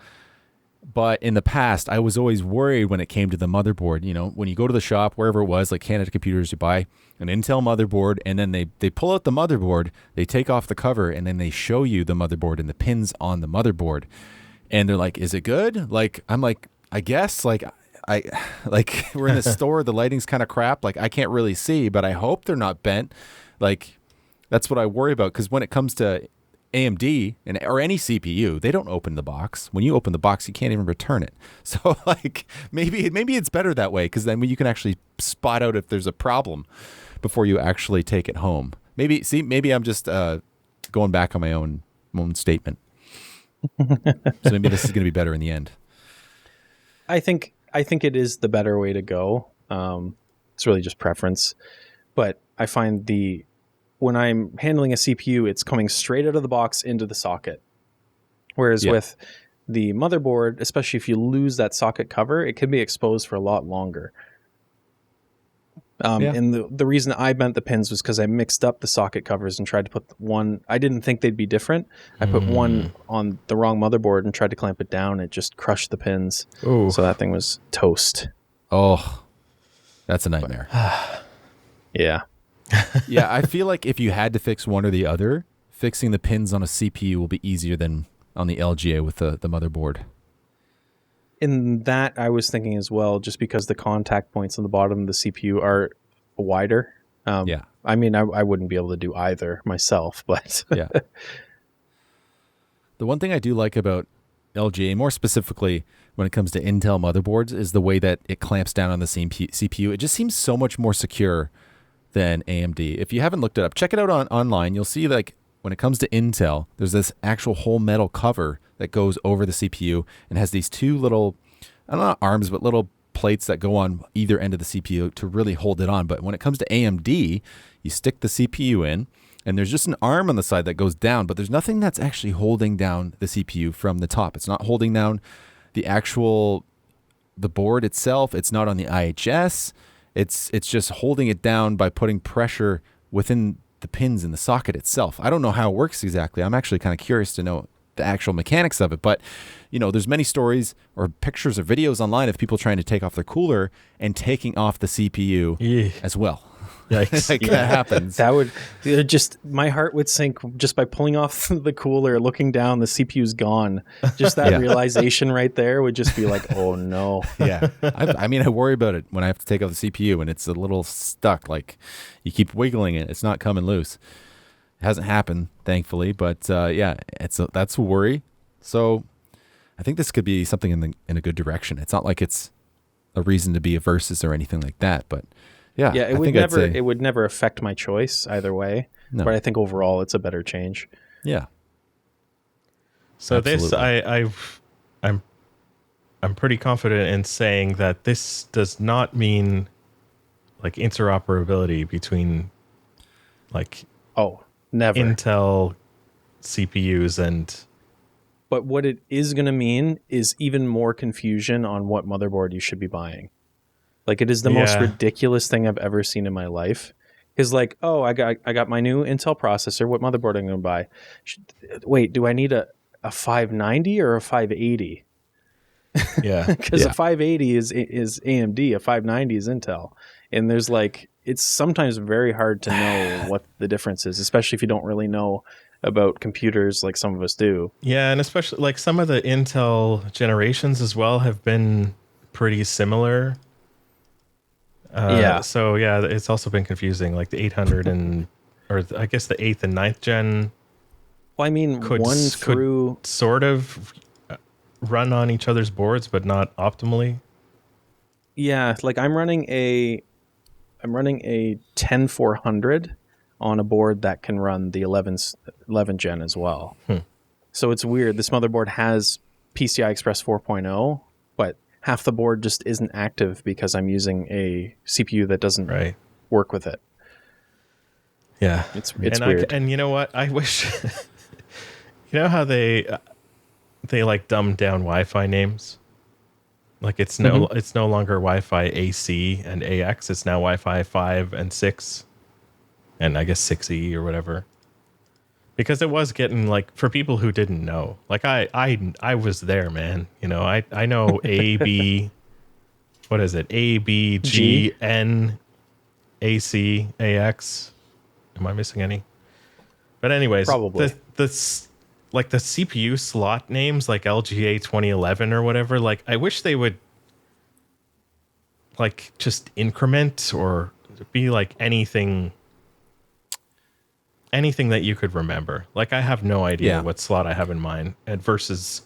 But in the past, I was always worried when it came to the motherboard. When you go to the shop, wherever it was, like Canada Computers, you buy an Intel motherboard, and then they pull out the motherboard, they take off the cover, and then they show you the motherboard and the pins on the motherboard. And they're like, is it good? Like, I'm like, I guess, like, we're in the store, the lighting's kind of crap. Like, I can't really see, but I hope they're not bent. Like, that's what I worry about, because when it comes to AMD or any CPU, they don't open the box. When you open the box, you can't even return it. So like maybe it's better that way, because then you can actually spot out if there's a problem before you actually take it home. Maybe I'm just going back on my own statement. So maybe this is going to be better in the end. I think it is the better way to go. It's really just preference, but I find when I'm handling a CPU, it's coming straight out of the box into the socket. Whereas with the motherboard, especially if you lose that socket cover, it can be exposed for a lot longer. And the reason I bent the pins was because I mixed up the socket covers and tried to put one. I didn't think they'd be different. I put one on the wrong motherboard and tried to clamp it down. It just crushed the pins. Ooh. So that thing was toast. Oh, That's a nightmare. Yeah. Yeah, I feel like if you had to fix one or the other, fixing the pins on a CPU will be easier than on the LGA with the motherboard. In that, I was thinking as well, just because the contact points on the bottom of the CPU are wider. Yeah. I mean, I wouldn't be able to do either myself, but Yeah. The one thing I do like about LGA, more specifically when it comes to Intel motherboards, is the way that it clamps down on the CPU. It just seems so much more secure than AMD. If you haven't looked it up, check it out online. You'll see, like, when it comes to Intel, there's this actual whole metal cover that goes over the CPU and has these two little, I don't know, arms, but little plates that go on either end of the CPU to really hold it on. But when it comes to AMD, you stick the CPU in, and there's just an arm on the side that goes down, but there's nothing that's actually holding down the CPU from the top. It's not holding down the board itself. It's not on the IHS. It's just holding it down by putting pressure within the pins in the socket itself. I don't know how it works exactly. I'm actually kind of curious to know the actual mechanics of it, but there's many stories or pictures or videos online of people trying to take off their cooler and taking off the CPU as well. Yikes. Like, that happens. that would just, my heart would sink just by pulling off the cooler, looking down, the CPU's gone. Just that realization right there would just be like, oh no. Yeah. I mean, I worry about it when I have to take off the CPU and it's a little stuck. Like, you keep wiggling it. It's not coming loose. It hasn't happened, thankfully, but that's a worry. So I think this could be something in a good direction. It's not like it's a reason to be a versus or anything like that, but yeah, it would never affect my choice either way. No. But I think overall it's a better change. Yeah. So absolutely. I'm pretty confident in saying that this does not mean like interoperability between like never Intel CPUs and. But what it is going to mean is even more confusion on what motherboard you should be buying. Like, it is the most ridiculous thing I've ever seen in my life. Is like, I got my new Intel processor. What motherboard am I going to buy? Wait, do I need a 590 or a 580? Yeah, because a 580 is AMD, a 590 is Intel, and there's like, it's sometimes very hard to know what the difference is, especially if you don't really know about computers like some of us do. Yeah, and especially like some of the Intel generations as well have been pretty similar. So yeah, it's also been confusing. Like the 800 or I guess the 8th and 9th gen. Well, I mean, could sort of run on each other's boards, but not optimally. Yeah, like I'm running a 10400 on a board that can run the 11 gen as well. So it's weird. This motherboard has PCI Express 4.0, but half the board just isn't active because I'm using a CPU that doesn't work with it. Yeah. It's weird. And you know what? I wish... you know how they like dumbed down Wi-Fi names? Like it's no longer Wi-Fi AC and AX. It's now Wi-Fi 5 and 6. And I guess 6E or whatever. Because it was getting like, for people who didn't know, like I was there, man. I know A, B, what is it? A, B, G, N, AC, AX. Am I missing any? But anyways, probably the like the CPU slot names like LGA 2011 or whatever, like I wish they would like just increment or be like anything that you could remember. Like I have no idea what slot I have in mind versus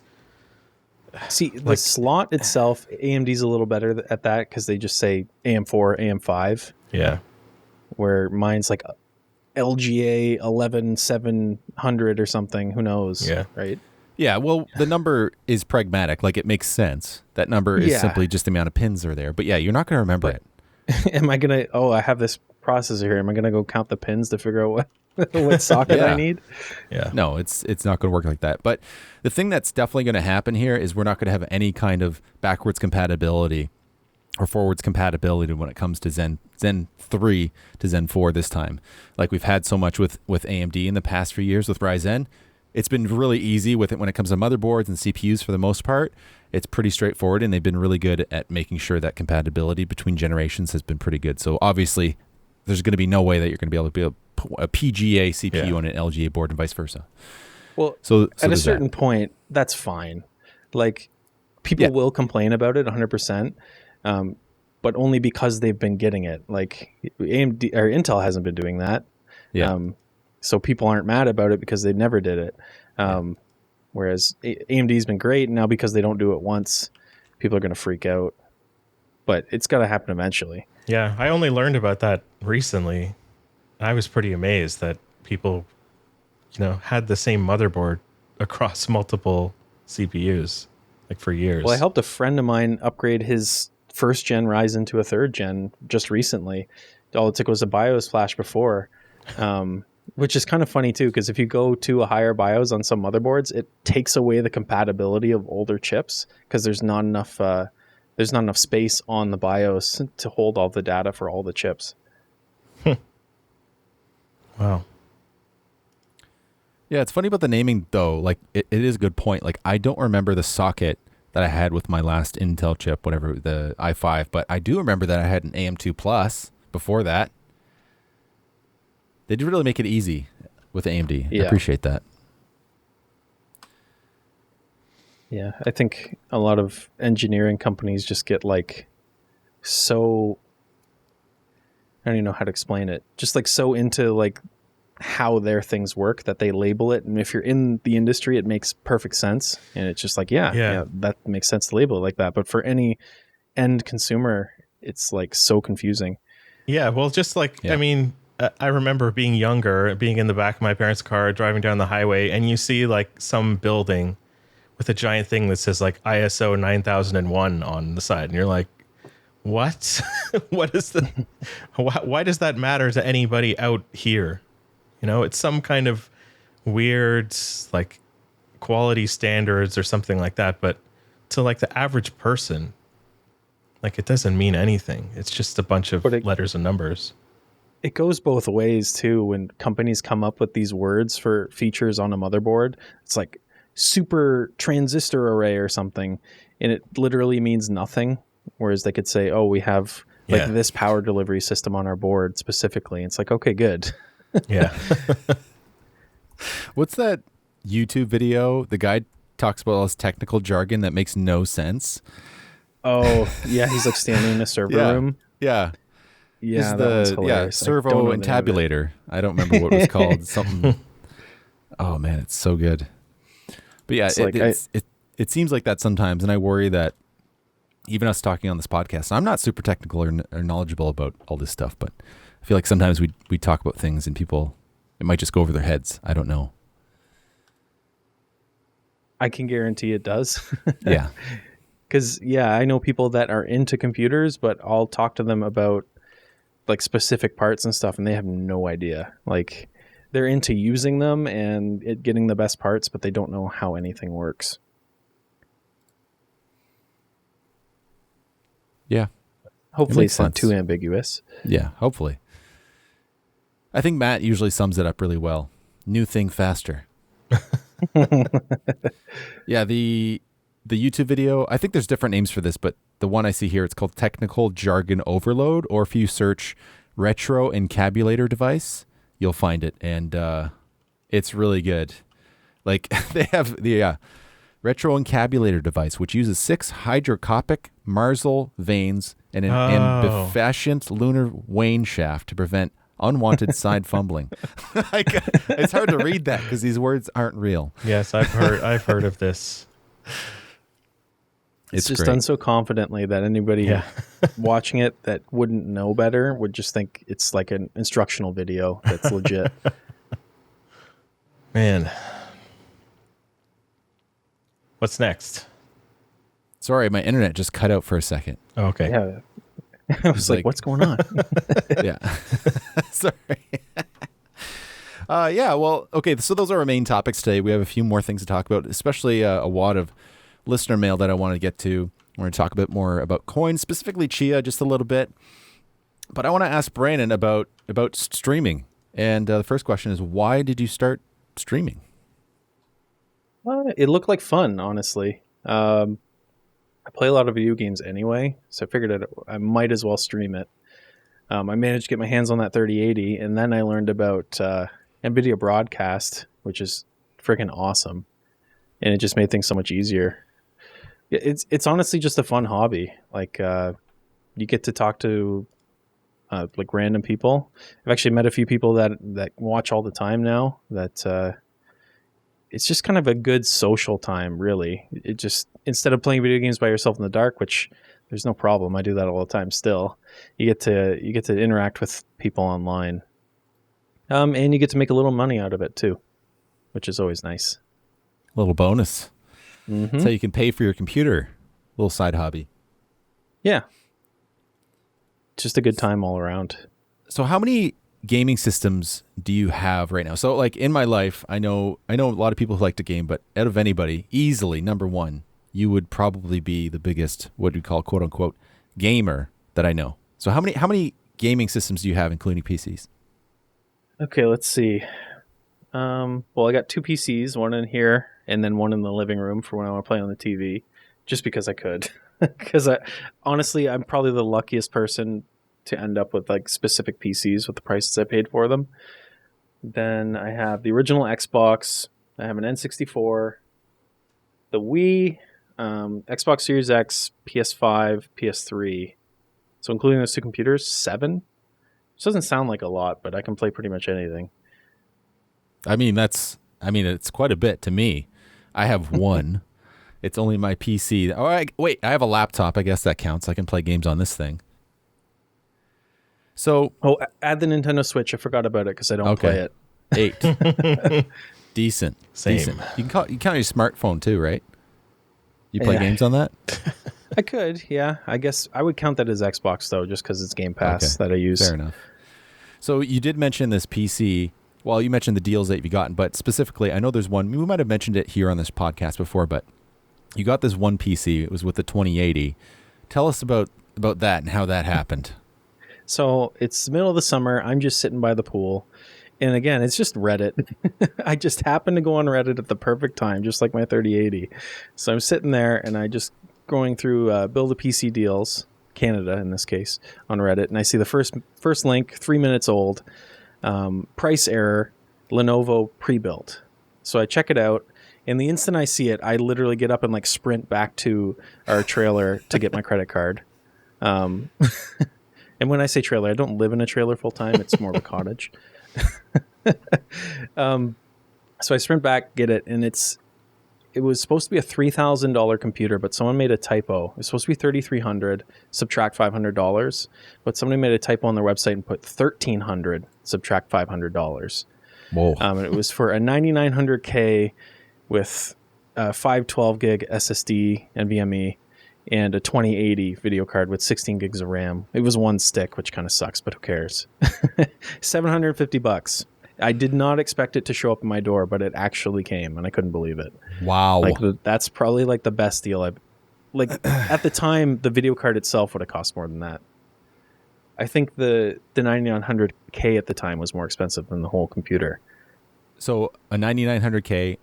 see the slot itself. AMD's a little better at that because they just say AM4, AM5. Yeah. Where mine's like LGA 11700 or something. Who knows? Yeah. Right. Yeah. Well, the number is pragmatic. Like it makes sense. That number is simply just the amount of pins are there. But yeah, you're not going to remember it. Am I going to? I have this processor here. Am I going to go count the pins to figure out what socket I need? Yeah. No, it's not going to work like that. But the thing that's definitely going to happen here is we're not going to have any kind of backwards compatibility or forwards compatibility when it comes to Zen 3 to Zen 4 this time. Like we've had so much with AMD in the past few years with Ryzen. it's been really easy with it when it comes to motherboards and CPUs for the most part. It's pretty straightforward, and they've been really good at making sure that compatibility between generations has been pretty good. So obviously, there's going to be no way that you're going to be able to put a PGA CPU on an LGA board and vice versa. Well, so at a certain point, that's fine. Like, people will complain about it 100%, but only because they've been getting it. Like, AMD or Intel hasn't been doing that. Yeah. So people aren't mad about it because they never did it. Whereas AMD's been great, and now because they don't do it once, people are going to freak out. But it's got to happen eventually. Yeah, I only learned about that recently. I was pretty amazed that people, had the same motherboard across multiple CPUs, like for years. Well, I helped a friend of mine upgrade his first gen Ryzen to a third gen just recently. All it took was a BIOS flash before. Which is kind of funny too, because if you go to a higher BIOS on some motherboards, it takes away the compatibility of older chips because there's not enough space on the BIOS to hold all the data for all the chips. Wow. Yeah, it's funny about the naming though. Like it is a good point. Like I don't remember the socket that I had with my last Intel chip, whatever, the i5, but I do remember that I had an AM2 Plus before that. They did really make it easy with AMD. Yeah. I appreciate that. Yeah, I think a lot of engineering companies just get like so, I don't even know how to explain it. Just like so into like how their things work that they label it. And if you're in the industry, it makes perfect sense. And it's just like, yeah, that makes sense to label it like that. But for any end consumer, it's like so confusing. Yeah, well, just like, I mean, I remember being younger, being in the back of my parents' car, driving down the highway, and you see like some building with a giant thing that says like ISO 9001 on the side. And you're like, what? What is the, why does that matter to anybody out here? It's some kind of weird like quality standards or something like that. But to like the average person, like it doesn't mean anything. It's just a bunch of letters and numbers. It goes both ways too. When companies come up with these words for features on a motherboard, it's like super transistor array or something, and it literally means nothing. Whereas they could say, oh, we have like this power delivery system on our board specifically. It's like, okay, good. Yeah. What's that YouTube video? The guy talks about all this technical jargon that makes no sense. Oh, yeah. He's like standing in a server room. Yeah. Yeah, that was servo entabulator. I don't remember what it was called. Something. Oh man, it's so good. But yeah, it seems like that sometimes, and I worry that even us talking on this podcast, I'm not super technical or knowledgeable about all this stuff, but I feel like sometimes we talk about things and people, it might just go over their heads. I don't know. I can guarantee it does. Yeah. Because I know people that are into computers, but I'll talk to them about like specific parts and stuff, and they have no idea. Like they're into using them and getting the best parts, but they don't know how anything works. Yeah. Hopefully it's not too ambiguous. Yeah, hopefully. I think Matt usually sums it up really well. New thing faster. Yeah, the YouTube video, I think there's different names for this, but the one I see here, it's called Technical Jargon Overload, or if you search Retro Encabulator Device, you'll find it, and it's really good. Like, they have the Retro Encabulator Device, which uses 6 hydroscopic Marsal vanes and an ambifacient lunar wane shaft to prevent unwanted side fumbling. It's hard to read that because these words aren't real. Yes, I've heard of this. It's just done so confidently that anybody watching it that wouldn't know better would just think it's like an instructional video that's legit. Man. What's next? Sorry, my internet just cut out for a second. Oh, okay. Yeah. I was like, what's going on? Yeah. Sorry. Well, okay, so those are our main topics today. We have a few more things to talk about, especially a wad of listener mail that I want to get to. We're going to talk a bit more about coins, specifically Chia, just a little bit. But I want to ask Brandon about streaming. And the first question is, why did you start streaming? It looked like fun, honestly. I play a lot of video games anyway, so I figured I might as well stream it. I managed to get my hands on that 3080, and then I learned about NVIDIA Broadcast, which is freaking awesome, and it just made things so much easier. It's honestly just a fun hobby. Like you get to talk to like random people. I've actually met a few people that watch all the time now. That it's just kind of a good social time, really. It just, instead of playing video games by yourself in the dark, which there's no problem, I do that all the time still. You get to interact with people online, and you get to make a little money out of it too, which is always nice. Little bonus. Mm-hmm. So you can pay for your computer. Little side hobby. Yeah, just a good time all around. So how many gaming systems do you have right now? So like in my life, I know a lot of people who like to game, but out of anybody, easily number one, you would probably be the biggest, what we call quote unquote gamer that I know. So how many gaming systems do you have, including PCs? Okay, let's see. Well, I got 2 PCs, one in here and then one in the living room for when I want to play on the TV, just because I could. Because honestly, I'm probably the luckiest person to end up with like specific PCs with the prices I paid for them. Then I have the original Xbox. I have an N64, the Wii, Xbox Series X, PS5, PS3. So including those 2 computers, 7. Which doesn't sound like a lot, but I can play pretty much anything. I mean, it's quite a bit to me. I have one. It's only my PC. Oh, I have a laptop. I guess that counts. I can play games on this thing. So, add the Nintendo Switch. I forgot about it because I don't play it. 8. Decent. Same. Decent. You can count your smartphone too, right? You play games on that? I could, yeah. I guess I would count that as Xbox though, just because it's Game Pass that I use. Fair enough. So you did mention this PC. Well, you mentioned the deals that you've gotten, but specifically, I know there's one. We might have mentioned it here on this podcast before, but you got this one PC. It was with the 2080. Tell us about that and how that happened. So it's the middle of the summer. I'm just sitting by the pool. And again, it's just Reddit. I just happened to go on Reddit at the perfect time, just like my 3080. So I'm sitting there and I just going through Build a PC Deals, Canada in this case, on Reddit. And I see the first link, 3 minutes old, price error, Lenovo pre-built. So I check it out. And the instant I see it, I literally get up and like sprint back to our trailer to get my credit card. And when I say trailer, I don't live in a trailer full time. It's more of a cottage. So I sprint back, get it, and it was supposed to be a $3,000 computer, but someone made a typo. It was supposed to be $3,300, subtract $500, but somebody made a typo on their website and put $1,300, subtract $500. Whoa! And it was for a 9900K with a 512 gig SSD NVMe and a 2080 video card with 16 gigs of RAM. It was one stick, which kind of sucks, but who cares? $750. I did not expect it to show up in my door, but it actually came, and I couldn't believe it. Wow. That's probably like the best deal I've... Like, at the time, the video card itself would have cost more than that. I think the 9900K at the time was more expensive than the whole computer. So a 9900K,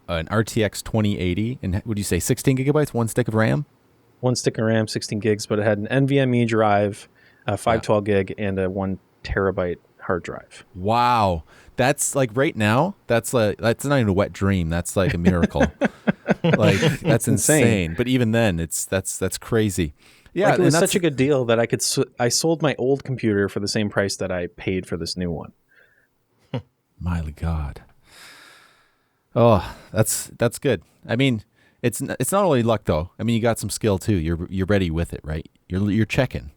an RTX 2080, and would you say 16 gigabytes, one stick of RAM? One stick of RAM, 16 gigs, but it had an NVMe drive, a 512 gig, and a 1 terabyte hard drive. Wow. That's like right now, that's not even a wet dream. That's like a miracle. Like that's insane. But even then, that's crazy. Yeah, like, it was such a good deal that I sold my old computer for the same price that I paid for this new one. My God. Oh, that's good. I mean, it's not only luck though. I mean, you got some skill too. You're ready with it, right? You're checking.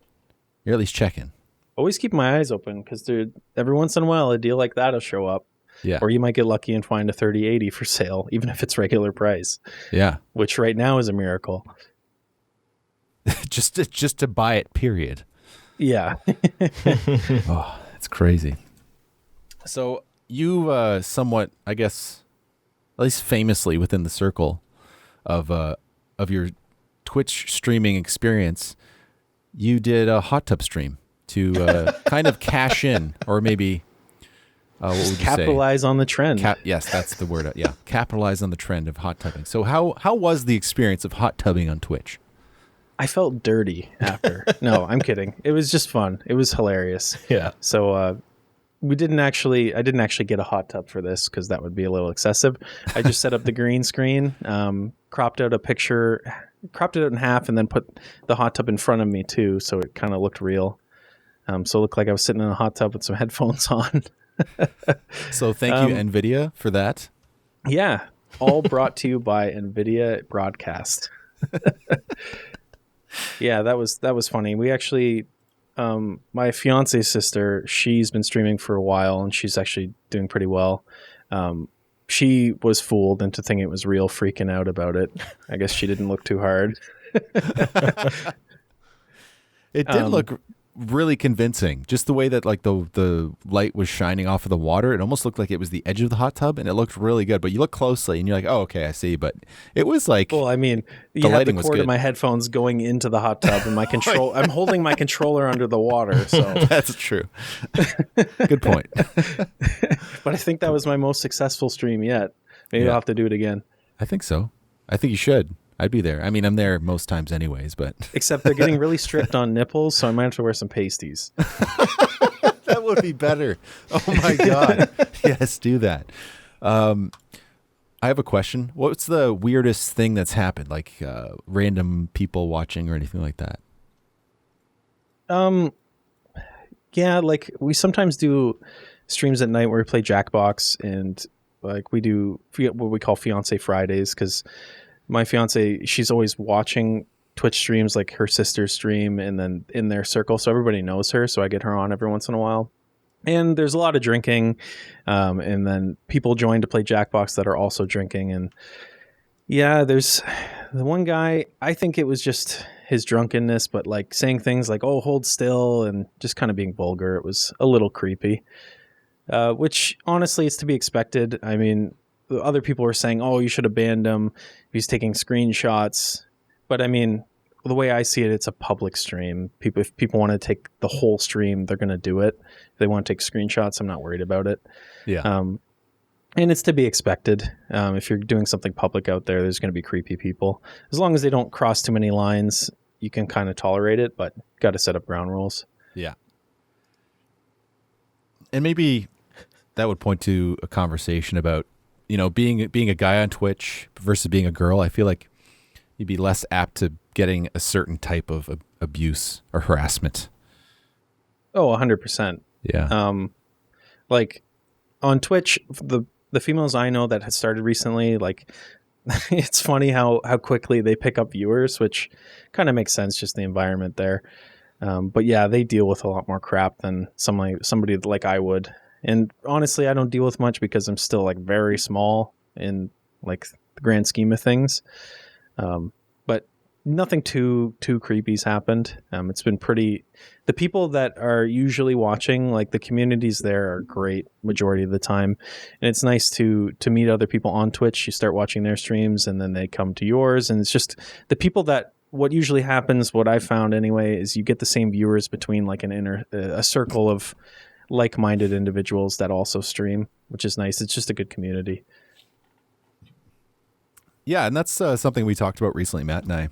You're at least checking. Always keep my eyes open because every once in a while a deal like that will show up. Yeah. Or you might get lucky and find a 3080 for sale, even if it's regular price. Yeah. Which right now is a miracle. just to buy it, period. Yeah. Oh, it's crazy. So you somewhat, I guess, at least famously within the circle of your Twitch streaming experience, you did a Hottub stream to kind of cash in, or maybe What would you capitalize on the trend. Yes, that's the word. Yeah, capitalize on the trend of hot tubbing. So how was the experience of hot tubbing on Twitch? I felt dirty after. No, I'm kidding. It was just fun. It was hilarious. Yeah. So I didn't actually get a hot tub for this because that would be a little excessive. I just set up the green screen, cropped out a picture, cropped it out in half, and then put the hot tub in front of me too, so it kind of looked real. So it looked like I was sitting in a hot tub with some headphones on. So thank you, NVIDIA, for that. Yeah, all brought to you by NVIDIA Broadcast. Yeah, that was funny. We actually, my fiance's sister, she's been streaming for a while, and she's actually doing pretty well. She was fooled into thinking it was real, freaking out about it. I guess she didn't look too hard. It did look really convincing. Just the way that like the light was shining off of the water, it almost looked like it was the edge of the hot tub, and it looked really good. But you look closely, and you're like, "Oh, okay, I see." But it was like, well, I mean, you have the cord of my headphones going into the hot tub, and my control. I'm holding my controller under the water, so that's true. Good point. But I think that was my most successful stream yet. Maybe I'll have to do it again. I think so. I think you should. I'd be there. I mean, I'm there most times anyways, but... Except they're getting really strict on nipples, so I might have to wear some pasties. That would be better. Oh, my God. Yes, do that. I have a question. What's the weirdest thing that's happened? Like random people watching or anything like that? Yeah, like we sometimes do streams at night where we play Jackbox, and like we do what we call Fiance Fridays, because... my fiance, she's always watching Twitch streams, like her sister's stream, and then in their circle, so everybody knows her. So I get her on every once in a while. And there's a lot of drinking, and then people join to play Jackbox that are also drinking. And yeah, there's the one guy, I think it was just his drunkenness, but like saying things like, "Oh, hold still," and just kind of being vulgar. It was a little creepy, which honestly is to be expected. I mean, other people were saying, "Oh, you should have banned him. He's taking screenshots." But I mean, the way I see it, it's a public stream. If people want to take the whole stream, they're going to do it. If they want to take screenshots, I'm not worried about it. Yeah. And it's to be expected. If you're doing something public out there, there's going to be creepy people. As long as they don't cross too many lines, you can kind of tolerate it, but got to set up ground rules. Yeah. And maybe that would point to a conversation about, you know, being a guy on Twitch versus being a girl. I feel like you'd be less apt to getting a certain type of abuse or harassment. Oh, 100%. Yeah. Like on Twitch, the females I know that had started recently, like it's funny how quickly they pick up viewers, which kind of makes sense, just the environment there. But yeah, they deal with a lot more crap than somebody like I would. And honestly, I don't deal with much because I'm still like very small in like the grand scheme of things. But nothing too creepy's happened. It's been pretty. The people that are usually watching, like the communities there, are great majority of the time, and it's nice to meet other people on Twitch. You start watching their streams, and then they come to yours, and it's just the people that. What usually happens, what I found anyway, is you get the same viewers between like a circle of like-minded individuals that also stream, which is nice. It's just a good community. Yeah, and that's something we talked about recently, Matt and I.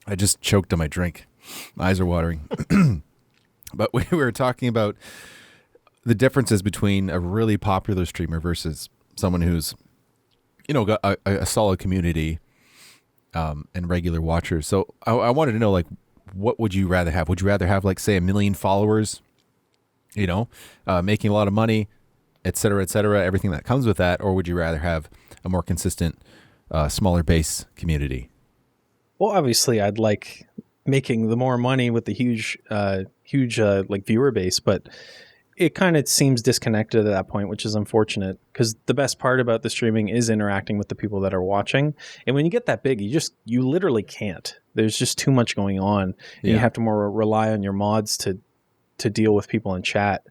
I just choked on my drink. My eyes are watering. But we were talking about the differences between a really popular streamer versus someone who's, you know, got a solid community and regular watchers. So I wanted to know, like, what would you rather have? Would you rather have, like, say, 1 million followers, you know, making a lot of money, et cetera, everything that comes with that? Or would you rather have a more consistent, smaller base community? Well, obviously, I'd like making the more money with the huge like viewer base, but it kind of seems disconnected at that point, which is unfortunate because the best part about the streaming is interacting with the people that are watching. And when you get that big, you literally can't. There's just too much going on. And you have to more rely on your mods to deal with people in chat.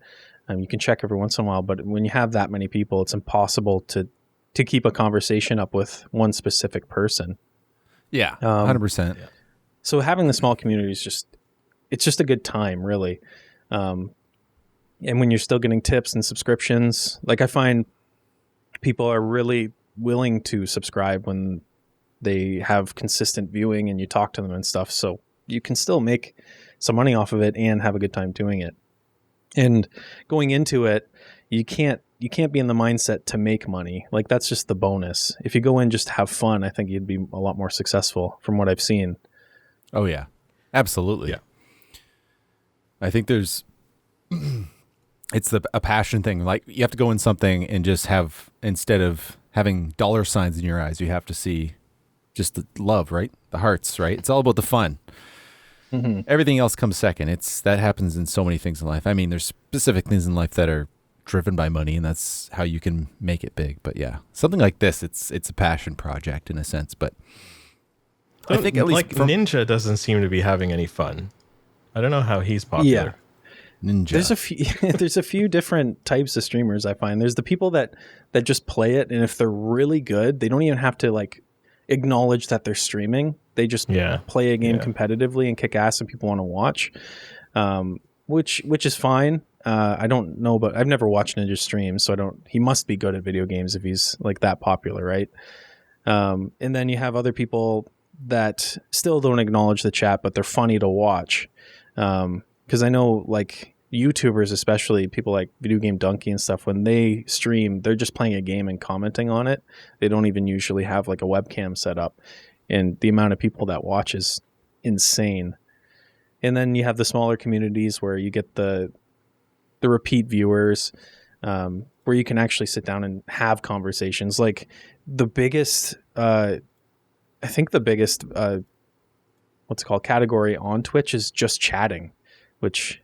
You can check every once in a while, but when you have that many people, it's impossible to keep a conversation up with one specific person. Yeah, 100%. So having the small community is it's just a good time, really. And when you're still getting tips and subscriptions, like I find people are really willing to subscribe when they have consistent viewing and you talk to them and stuff. So you can still make some money off of it and have a good time doing it. And going into it, you can't be in the mindset to make money. Like that's just the bonus. If you go in just to have fun, I think you'd be a lot more successful from what I've seen. Oh yeah, absolutely. Yeah. I think it's a passion thing. Like you have to go in something and just have, instead of having dollar signs in your eyes, you have to see just the love, right? The hearts, right? It's all about the fun. Mm-hmm. Everything else comes second. That happens in so many things in life. I mean, there's specific things in life that are driven by money, and that's how you can make it big. But yeah, something like this, it's a passion project in a sense. But I think at least like Ninja doesn't seem to be having any fun. I don't know how he's popular. Yeah. Ninja. There's a few different types of streamers I find. There's the people that just play it, and if they're really good, they don't even have to like acknowledge that they're streaming. They just play a game competitively and kick ass, and people want to watch, which is fine. I don't know, but I've never watched Ninja stream, so he must be good at video games if he's like that popular, right? And then you have other people that still don't acknowledge the chat, but they're funny to watch. Because I know like YouTubers, especially people like Video Game Donkey and stuff, when they stream, they're just playing a game and commenting on it. They don't even usually have like a webcam set up, and the amount of people that watch is insane. And then you have the smaller communities where you get the repeat viewers, where you can actually sit down and have conversations. Like the biggest, I think the biggest, what's it called, category on Twitch is just chatting, which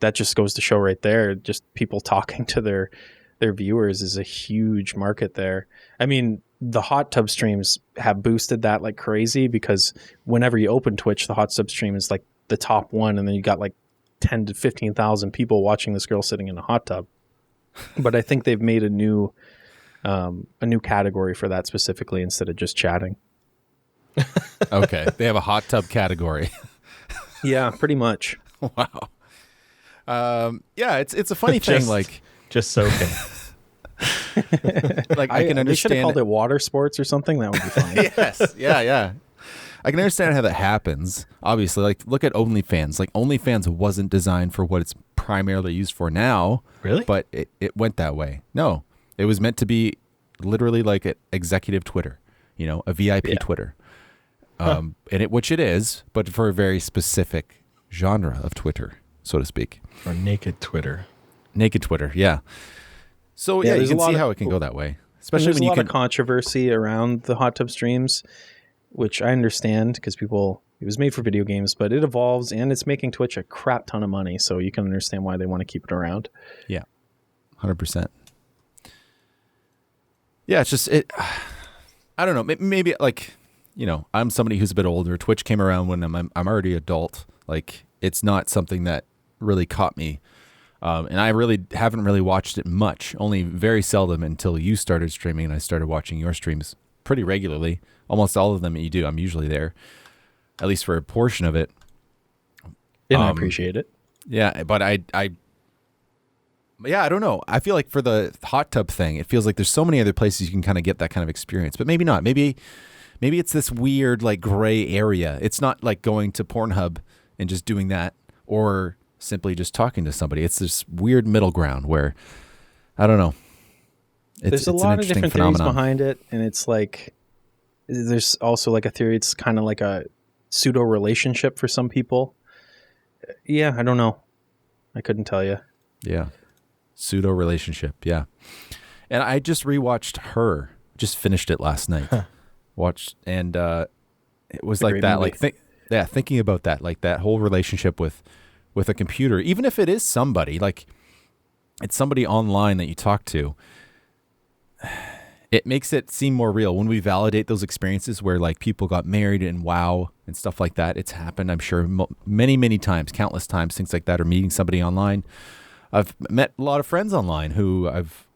that just goes to show right there. Just people talking to their viewers is a huge market there. I mean, the Hottub streams have boosted that like crazy, because whenever you open Twitch, the Hottub stream is like the top one, and then you got like 10 to 15,000 people watching this girl sitting in a hot tub. But I think they've made a new category for that specifically instead of just chatting. Okay, they have a hot tub category. Yeah, pretty much. Wow. Yeah, it's a funny thing. Like just soaking. Like I can understand. They should have called it water sports or something. That would be funny. Yes. Yeah. I can understand how that happens. Obviously, like look at OnlyFans. Like OnlyFans wasn't designed for what it's primarily used for now. Really? But it went that way. No, it was meant to be literally like an executive Twitter. You know, a VIP Twitter. Which it is, but for a very specific genre of Twitter, so to speak. Or naked Twitter. Naked Twitter, yeah. So yeah, you can see how it can go that way. Especially when you can. There's a lot of controversy around the hot tub streams, which I understand because it was made for video games, but it evolves and it's making Twitch a crap ton of money. So you can understand why they want to keep it around. Yeah, 100%. Yeah, it's just I don't know. Maybe like, you know, I'm somebody who's a bit older. Twitch came around when I'm already adult. Like it's not something that really caught me. And I really haven't really watched it much, only very seldom until you started streaming and I started watching your streams pretty regularly. Almost all of them that you do, I'm usually there, at least for a portion of it. And I appreciate it. Yeah, but I don't know. I feel like for the hot tub thing, it feels like there's so many other places you can kind of get that kind of experience, but maybe not. Maybe it's this weird like gray area. It's not like going to Pornhub and just doing that, or simply just talking to somebody. It's this weird middle ground where, I don't know. There's a lot of different theories behind it, and it's like, there's also like a theory, it's kind of like a pseudo relationship for some people. Yeah, I don't know. I couldn't tell you. Yeah. Pseudo relationship. Yeah. And I just rewatched Her. Just finished it last night. Watched, and it was like that. Movie. Like, thinking about that, like that whole relationship with a computer, even if it is somebody, like it's somebody online that you talk to, it makes it seem more real when we validate those experiences where like people got married and WoW and stuff like that. It's happened, I'm sure, many, many times, countless times, things like that, or meeting somebody online. I've met a lot of friends online who I've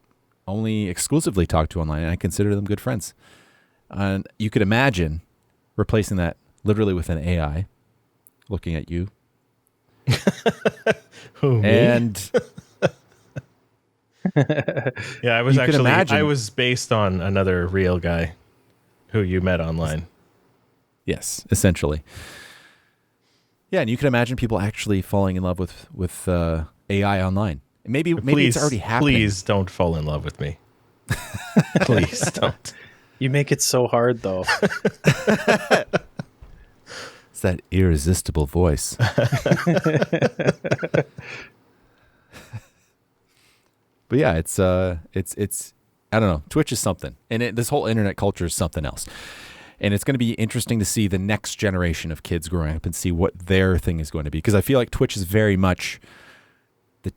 only exclusively talked to online, and I consider them good friends. And you could imagine replacing that literally with an AI looking at you. Who, me? And Yeah, I was You can actually imagine- I was based on another real guy who you met online. Yes, essentially. Yeah, and you can imagine people actually falling in love with AI online. Maybe it's already happening. Please don't fall in love with me. Please don't. You make it so hard, though. It's that irresistible voice. But yeah, it's I don't know. Twitch is something, and this whole internet culture is something else. And it's going to be interesting to see the next generation of kids growing up and see what their thing is going to be. Because I feel like Twitch is very much the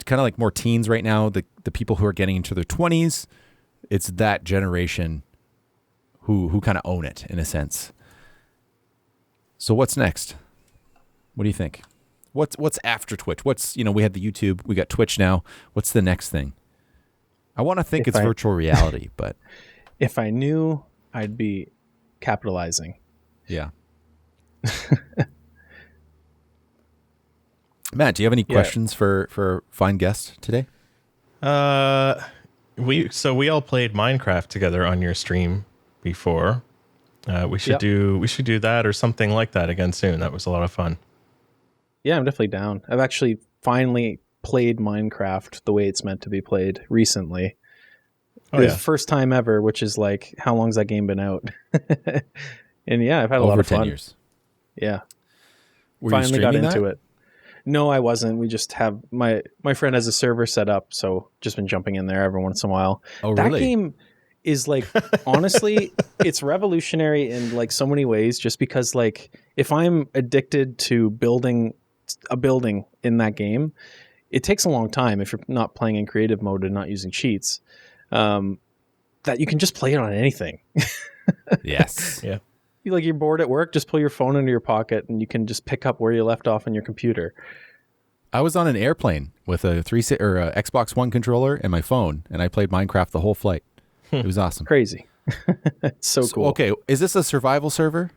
kind of like more teens right now. The people who are getting into their 20s, it's that generation who kind of own it in a sense. So what's next? What do you think? What's after Twitch? We had the YouTube, we got Twitch now. What's the next thing? I want to think it's virtual reality, but if I knew, I'd be capitalizing. Yeah. Matt, do you have any questions for fine guest today? We all played Minecraft together on your stream before. We should do that or something like that again soon. That was a lot of fun. Yeah, I'm definitely down. I've actually finally played Minecraft the way it's meant to be played recently. The first time ever, which is like, how long's that game been out? And yeah, I've had a lot of fun. 10 years. Yeah. Were Finally you got streaming into that? it. No, I wasn't. We just have my friend has a server set up, so just been jumping in there every once in a while. Oh, that really? game is like, honestly, it's revolutionary in like so many ways, just because like if I'm addicted to building a building in that game, it takes a long time if you're not playing in creative mode and not using cheats. That you can just play it on anything. Yes. Yeah. You're bored at work, just pull your phone into your pocket and you can just pick up where you left off on your computer. I was on an airplane with a Xbox One controller and my phone, and I played Minecraft the whole flight. It was awesome. Crazy. It's so cool. Okay, is this a survival server?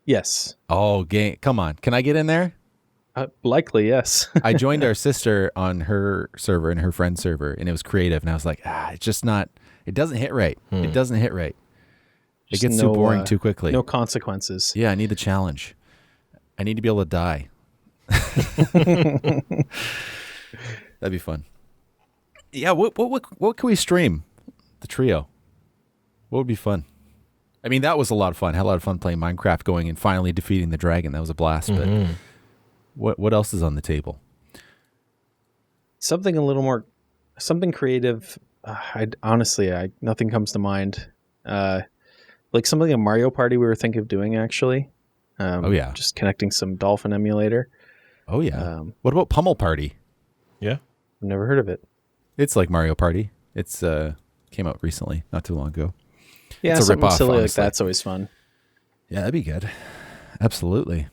Yes. Oh, come on. Can I get in there? Likely, yes. I joined our sister on her server and her friend's server, and it was creative, and I was like, it's just not, it doesn't hit right. It doesn't hit right. It gets too boring too quickly. No consequences. Yeah, I need the challenge. I need to be able to die. That'd be fun. Yeah, what can we stream? The trio. What would be fun? I mean, that was a lot of fun. I had a lot of fun playing Minecraft, going and finally defeating the dragon. That was a blast. Mm-hmm. But what else is on the table? Something a little more, something creative. Nothing comes to mind. Like something a Mario Party we were thinking of doing actually. Just connecting some Dolphin emulator. Oh yeah. What about Pummel Party? Yeah. I've never heard of it. It's like Mario Party. It's came out recently, not too long ago. Yeah, it's a something ripoff, silly honestly. like that's always fun. Yeah, that'd be good. Absolutely.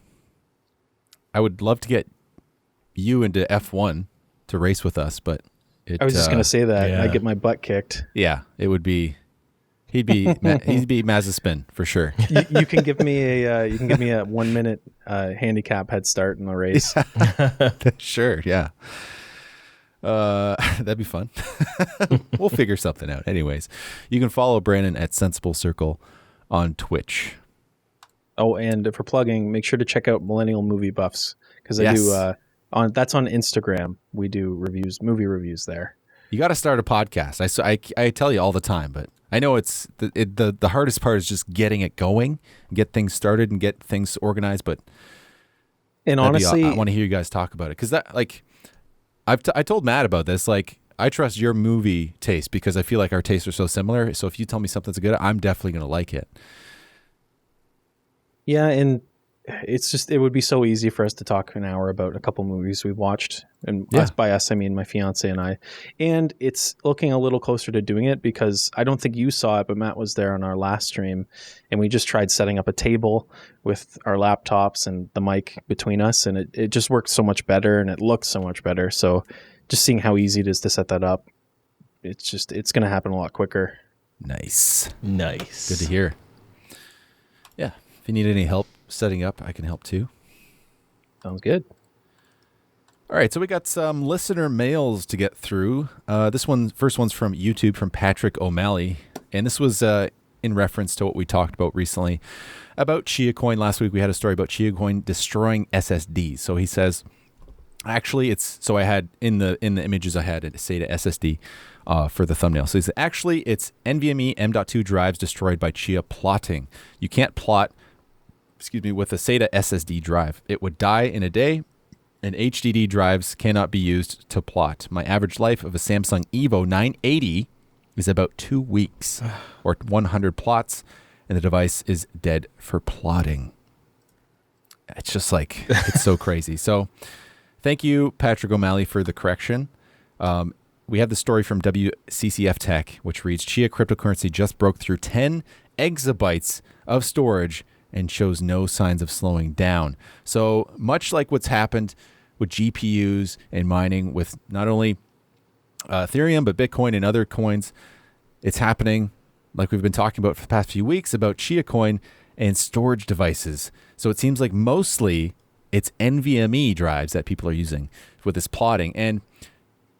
I would love to get you into F1 to race with us, but I was just going to say that. yeah. I get my butt kicked. Yeah, it would be. He'd be Mazepin for sure. You can give me a 1 minute handicap head start in the race. Sure, yeah. That'd be fun. We'll figure something out. Anyways, you can follow Brandon at Sensiblecircle on Twitch. Oh, and for plugging, make sure to check out Millennial Movie Buffs because I Yes. do that's on Instagram. We do movie reviews there. You got to start a podcast. I tell you all the time, but I know it's the hardest part is just getting it going, get things started, and get things organized. But Honestly, I want to hear you guys talk about it because that I told Matt about this. Like, I trust your movie taste because I feel like our tastes are so similar. So if you tell me something's good, I'm definitely going to like it. yeah, and it would be so easy for us to talk an hour about a couple movies we've watched, and by us I mean my fiance and I. And it's looking a little closer to doing it because I don't think you saw it, but Matt was there on our last stream, and we just tried setting up a table with our laptops and the mic between us, and it just worked so much better and it looks so much better. So just seeing how easy it is to set that up, it's going to happen a lot quicker. Nice. Nice. Good to hear. Yeah. If you need any help setting up, I can help too. Sounds good. All right, so we got some listener mails to get through. First one's from YouTube from Patrick O'Malley, and this was in reference to what we talked about recently about Chia Coin. Last week we had a story about Chia Coin destroying SSDs. So he says, actually, I had in the images I had a SATA SSD for the thumbnail. So he said, actually, it's NVMe M.2 drives destroyed by Chia plotting. You can't plot, with a SATA SSD drive. It would die in a day. And HDD drives cannot be used to plot. My average life of a Samsung Evo 980 is about 2 weeks or 100 plots, and the device is dead for plotting. It's just like, it's so crazy. So thank you, Patrick O'Malley, for the correction. We have the story from WCCF Tech, which reads, Chia cryptocurrency just broke through 10 exabytes of storage and shows no signs of slowing down. So much like what's happened with GPUs and mining with not only Ethereum, but Bitcoin and other coins, it's happening, like we've been talking about for the past few weeks, about Chia Coin and storage devices. So it seems like mostly it's NVMe drives that people are using with this plotting. And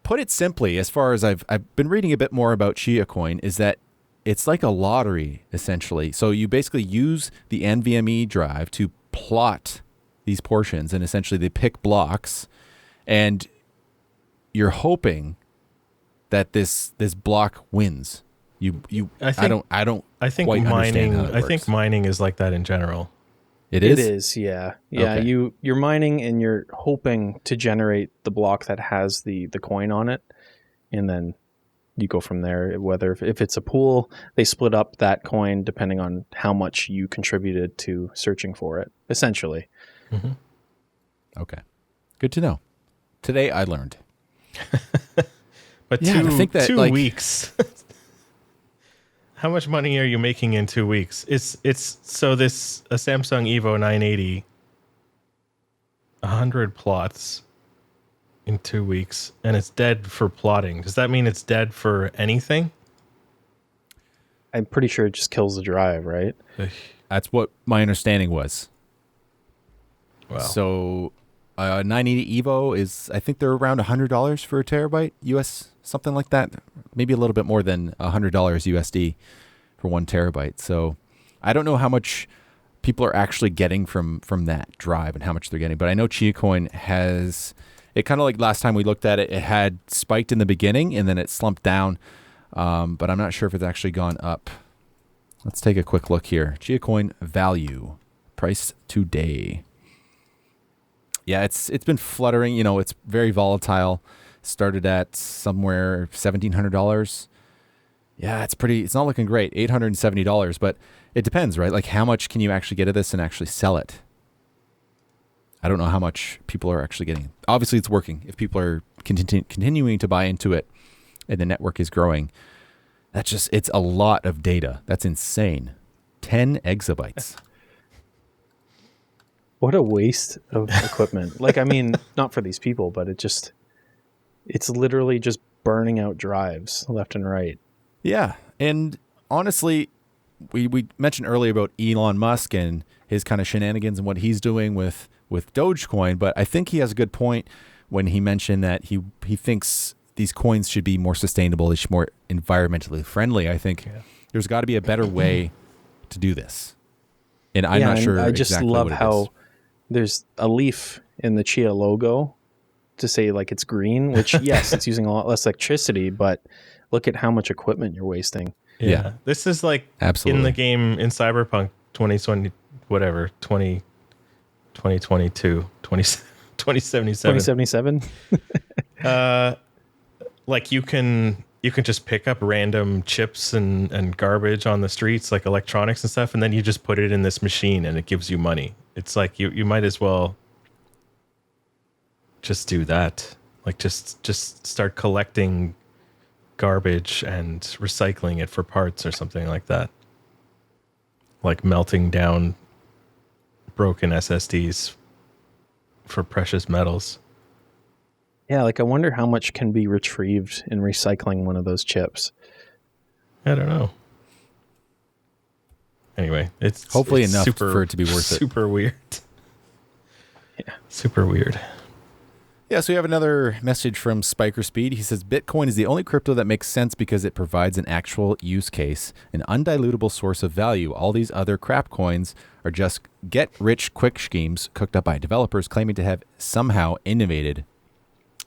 put it simply, as far as I've been reading a bit more about Chia Coin, is that it's like a lottery, essentially. So you basically use the NVMe drive to plot these portions, and essentially they pick blocks, and you're hoping that this block wins. I think quite mining. I think mining is like that in general. It is, yeah. Okay. You're mining and you're hoping to generate the block that has the coin on it, and then you go from there. Whether if it's a pool, they split up that coin depending on how much you contributed to searching for it, essentially. Mm-hmm. Okay. Good to know. Today I learned. But yeah, I think that, 2 weeks. How much money are you making in 2 weeks? It's a Samsung Evo 980, 100 plots in 2 weeks, and it's dead for plotting. Does that mean it's dead for anything? I'm pretty sure it just kills the drive, right? That's what my understanding was. Wow. So 980 Evo is, I think they're around $100 for a terabyte US, something like that. Maybe a little bit more than $100 USD for 1 terabyte. So I don't know how much people are actually getting from that drive and how much they're getting. But I know Chia Coin has, it kind of like last time we looked at it, it had spiked in the beginning and then it slumped down. But I'm not sure if it's actually gone up. Let's take a quick look here. Chia Coin value, price today. Yeah, it's been fluttering. You know, it's very volatile. Started at somewhere $1,700. Yeah, it's not looking great. $870, but it depends, right? Like, how much can you actually get of this and actually sell it? I don't know how much people are actually getting. Obviously, it's working. If people are continuing to buy into it and the network is growing, it's a lot of data. That's insane. 10 exabytes. What a waste of equipment. Like, I mean, not for these people, but it's literally just burning out drives left and right. Yeah. And honestly, we mentioned earlier about Elon Musk and his kind of shenanigans and what he's doing with Dogecoin, but I think he has a good point when he mentioned that he thinks these coins should be more sustainable, they should be more environmentally friendly. I think there's got to be a better way to do this. And I'm not sure I just exactly love what it how is. There's a leaf in the Chia logo to say like it's green, which yes, it's using a lot less electricity, but look at how much equipment you're wasting. Yeah. This is like Absolutely. in the game in Cyberpunk 2020, whatever, 2022, 2077. Like you can just pick up random chips and garbage on the streets, like electronics and stuff, and then you just put it in this machine and it gives you money. It's like you might as well just do that. Like just start collecting garbage and recycling it for parts or something like that. Like melting down broken SSDs for precious metals. Yeah, like I wonder how much can be retrieved in recycling one of those chips. I don't know. Anyway, it's hopefully it's enough super, for it to be worth it. Super weird. Yeah. Super weird. Yeah, so we have another message from Spiker Speed. He says, Bitcoin is the only crypto that makes sense because it provides an actual use case, an undilutable source of value. All these other crap coins are just get-rich-quick schemes cooked up by developers claiming to have somehow innovated.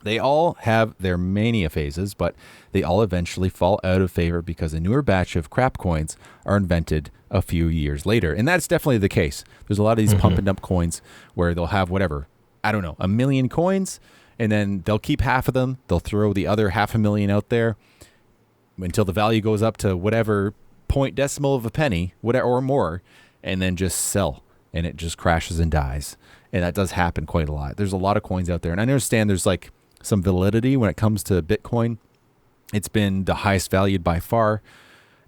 They all have their mania phases, but they all eventually fall out of favor because a newer batch of crap coins are invented a few years later. And that's definitely the case. There's a lot of these pump and dump coins where they'll have whatever, I don't know, 1 million coins, and then they'll keep half of them. They'll throw the other 500,000 out there until the value goes up to whatever point decimal of a penny, whatever or more, and then just sell, and it just crashes and dies. And that does happen quite a lot. There's a lot of coins out there, and I understand there's like some validity when it comes to Bitcoin. It's been the highest valued by far,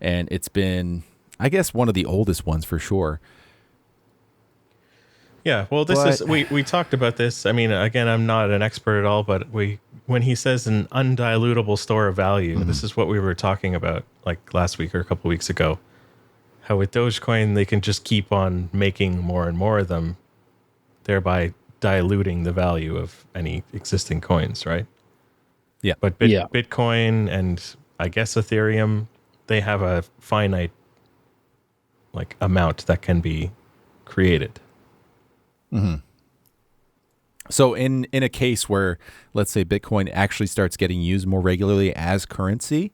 and it's been, I guess, one of the oldest ones for sure. Yeah, well, we talked about this. I mean, again, I'm not an expert at all, but when he says an undilutable store of value, this is what we were talking about like last week or a couple weeks ago. How with Dogecoin, they can just keep on making more and more of them, thereby diluting the value of any existing coins, right? Yeah. But Bitcoin and I guess Ethereum, they have a finite like amount that can be created. Mm-hmm. So in a case where, let's say, Bitcoin actually starts getting used more regularly as currency,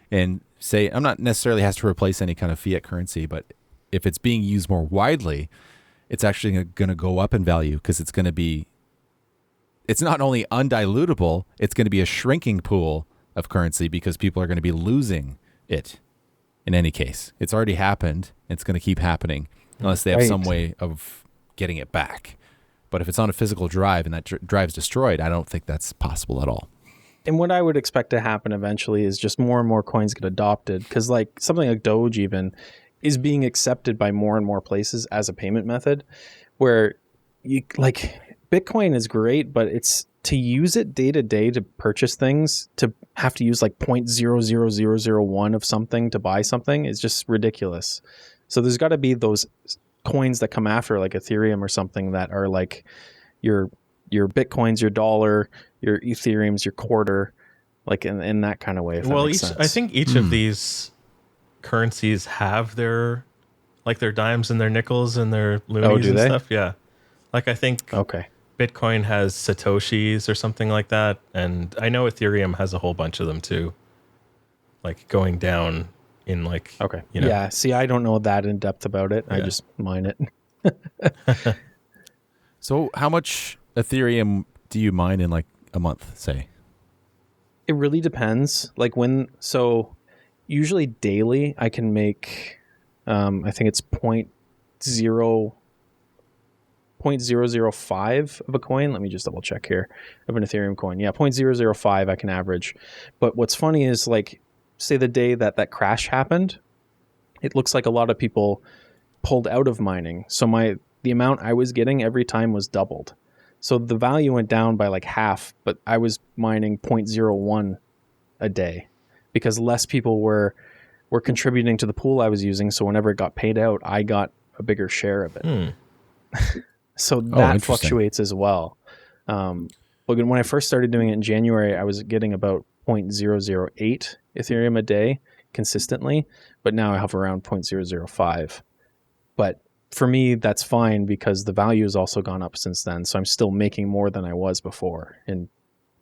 and say, I'm not necessarily has to replace any kind of fiat currency, but if it's being used more widely, it's actually going to go up in value because it's going to be, it's not only undilutable, it's going to be a shrinking pool of currency because people are going to be losing it in any case. It's already happened. It's going to keep happening unless they have some way of getting it back. But if it's on a physical drive and that drive's destroyed, I don't think that's possible at all. And what I would expect to happen eventually is just more and more coins get adopted, because like something like Doge even is being accepted by more and more places as a payment method, where you like Bitcoin is great, but it's to use it day to day to purchase things, to have to use like 0.00001 of something to buy something is just ridiculous. So there's got to be those coins that come after, like Ethereum or something, that are like your Bitcoins, your dollar, your Ethereums, your quarter, like in that kind of way. Well, I think each of these currencies have their dimes and their nickels and their loonies and stuff. Yeah. Like I think Bitcoin has Satoshis or something like that. And I know Ethereum has a whole bunch of them too. Like going down in like, you know. Yeah. See, I don't know that in depth about it. Yeah. I just mine it. So how much Ethereum do you mine in like a month, say? It really depends. Like usually daily I can make, I think it's 0.005 of a coin. Let me just double check here of an Ethereum coin. Yeah, 0.005 I can average. But what's funny is like, say the day that crash happened, it looks like a lot of people pulled out of mining. So the amount I was getting every time was doubled. So the value went down by like half, but I was mining 0.01 a day because less people were contributing to the pool I was using. So whenever it got paid out, I got a bigger share of it. So that fluctuates as well. But when I first started doing it in January, I was getting about 0.008 Ethereum a day consistently, but now I have around 0.005. But for me, that's fine because the value has also gone up since then. So I'm still making more than I was before in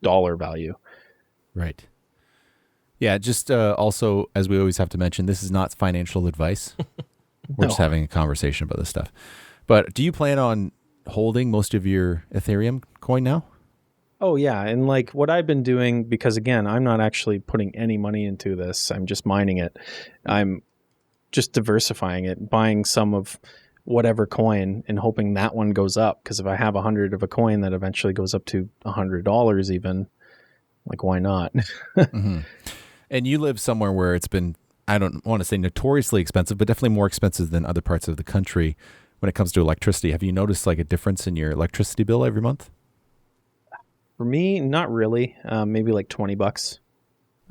dollar value. Right. Yeah. Just also, as we always have to mention, this is not financial advice. We're just having a conversation about this stuff. But do you plan on holding most of your Ethereum coin now? Oh, yeah. And like what I've been doing, because again, I'm not actually putting any money into this. I'm just mining it. I'm just diversifying it, buying some of whatever coin and hoping that one goes up. Because if I have 100 of a coin that eventually goes up to $100 even, like why not? And you live somewhere where it's been, I don't want to say notoriously expensive, but definitely more expensive than other parts of the country when it comes to electricity. Have you noticed like a difference in your electricity bill every month? For me, not really. Maybe like $20.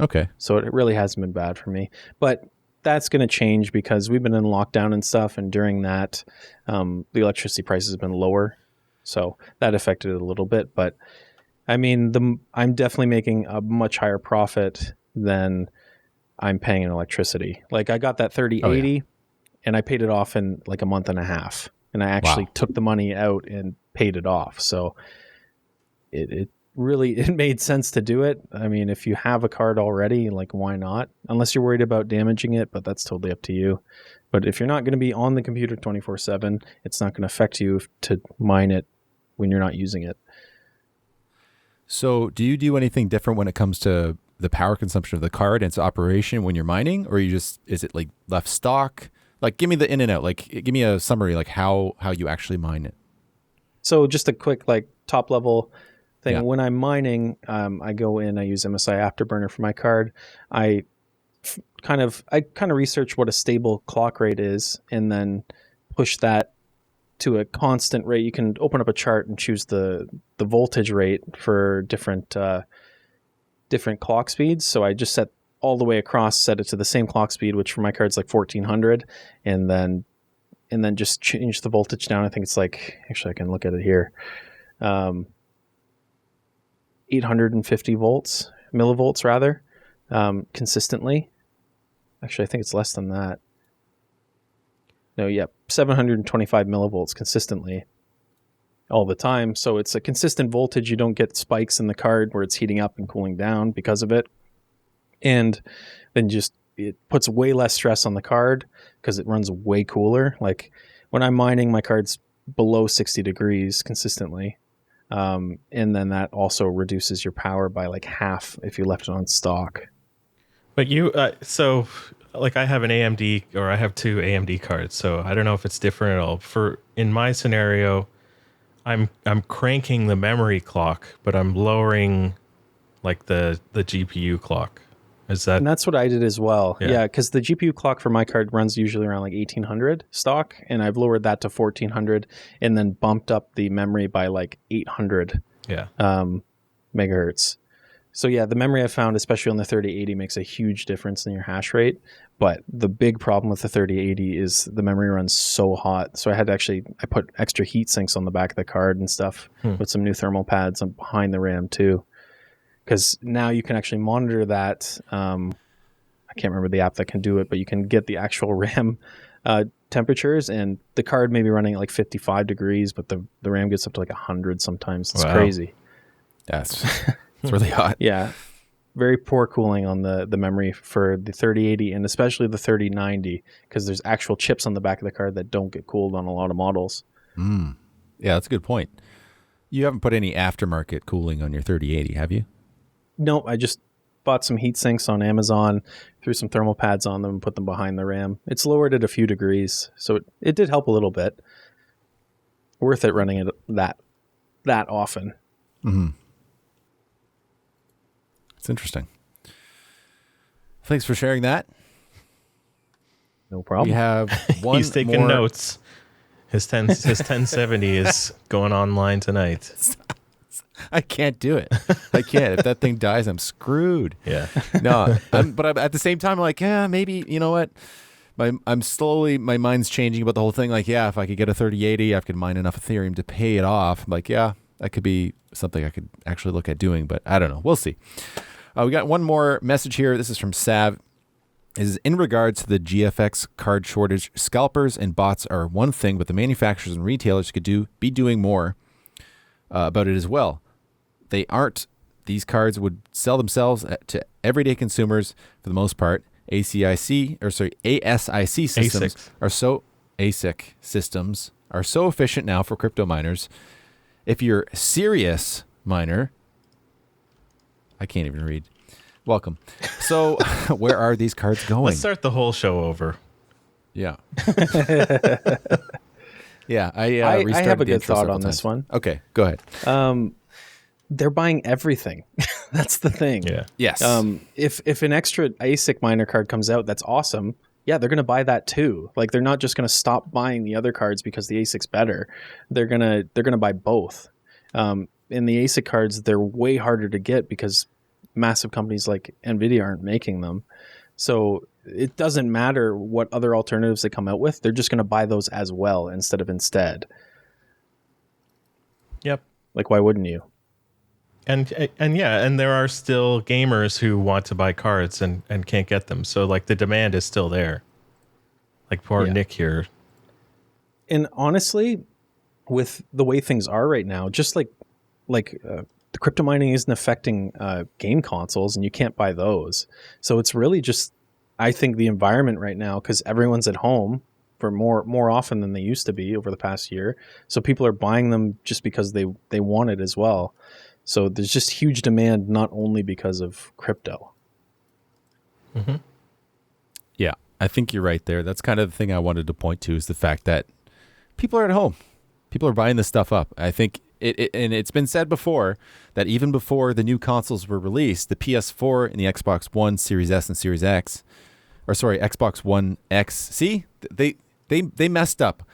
Okay. So it really hasn't been bad for me. But that's going to change because we've been in lockdown and stuff. And during that, the electricity prices have been lower. So that affected it a little bit. But I mean, I'm definitely making a much higher profit than I'm paying in electricity. Like I got that 3080 and I paid it off in like a month and a half. And I actually took the money out and paid it off. So it really, it made sense to do it. I mean, if you have a card already, like why not? Unless you're worried about damaging it, but that's totally up to you. But if you're not going to be on the computer 24/7, it's not going to affect you to mine it when you're not using it. So do you do anything different when it comes to the power consumption of the card and its operation when you're mining, or is it like left stock? Like give me the in and out, like give me a summary, like how you actually mine it. So just a quick like top level thing. Yeah. When I'm mining, I go in, I use MSI Afterburner for my card. I kind of research what a stable clock rate is and then push that to a constant rate. You can open up a chart and choose the voltage rate for different clock speeds. So I just set all the way across, set it to the same clock speed, which for my card's like 1400, and then just change the voltage down. I think it's like, actually I can look at it here. 850 millivolts rather, consistently. Actually, I think it's less than that. No, 725 millivolts consistently all the time. So it's a consistent voltage. You don't get spikes in the card where it's heating up and cooling down because of it. And then it puts way less stress on the card because it runs way cooler. Like when I'm mining, my card's below 60 degrees consistently. And then that also reduces your power by like half if you left it on stock. But so like I have an AMD, or I have two AMD cards, so I don't know if it's different at all. In my scenario, I'm cranking the memory clock, but I'm lowering like the GPU clock. And that's what I did as well. Yeah, because the GPU clock for my card runs usually around like 1800 stock, and I've lowered that to 1400 and then bumped up the memory by like 800 megahertz. So yeah, the memory I found, especially on the 3080, makes a huge difference in your hash rate. But the big problem with the 3080 is the memory runs so hot. So I put extra heat sinks on the back of the card and stuff with some new thermal pads behind the RAM too. Because now you can actually monitor that. I can't remember the app that can do it, but you can get the actual RAM temperatures, and the card may be running at like 55 degrees, but the RAM gets up to like 100 sometimes. It's crazy. That's it's really hot. Yeah. Very poor cooling on the memory for the 3080 and especially the 3090, because there's actual chips on the back of the card that don't get cooled on a lot of models. Yeah, that's a good point. You haven't put any aftermarket cooling on your 3080, have you? No, I just bought some heat sinks on Amazon, threw some thermal pads on them, and put them behind the RAM. It's lowered it a few degrees, so it did help a little bit. Worth it running it that often. Mm-hmm. It's interesting. Thanks for sharing that. No problem. We have one. He's taking notes. His 1070 is going online tonight. I can't do it. I can't. If that thing dies, I'm screwed. Yeah. No, but at the same time, I'm like, yeah, maybe, you know what? My mind's changing about the whole thing. Like, yeah, if I could get a 3080, I could mine enough Ethereum to pay it off. I'm like, yeah, that could be something I could actually look at doing, but I don't know. We'll see. We got one more message here. This is from Sav. Is in regards to the GFX card shortage, scalpers and bots are one thing, but the manufacturers and retailers could be doing more about it as well. They aren't. These cards would sell themselves to everyday consumers for the most part. ASIC systems ASIC systems are so efficient now for crypto miners. If you're a serious miner, I can't even read. Welcome. So, where are these cards going? Let's start the whole show over. Yeah. Yeah, I have a good thought on this one. Okay, go ahead. They're buying everything. That's the thing. Yeah. Yes. If an extra ASIC miner card comes out, that's awesome. Yeah, they're going to buy that too. Like they're not just going to stop buying the other cards because the ASIC's better. They're going to buy both. In the ASIC cards, they're way harder to get because massive companies like NVIDIA aren't making them. So it doesn't matter what other alternatives they come out with. They're just going to buy those as well instead. Yep. Like, why wouldn't you? And yeah, and there are still gamers who want to buy cards and can't get them. So like the demand is still there. Like poor Nick here. And honestly, with the way things are right now, just like the crypto mining isn't affecting game consoles, and you can't buy those. So it's really just, I think, the environment right now, because everyone's at home for more often than they used to be over the past year. So people are buying them just because they want it as well. So there's just huge demand, not only because of crypto. Mm-hmm. Yeah, I think you're right there. That's kind of the thing I wanted to point to, is the fact that people are at home. People are buying this stuff up. I think and it's been said before that even before the new consoles were released, the PS4 and the Xbox One, Series S and Series X, or sorry, Xbox One X. See, they messed up.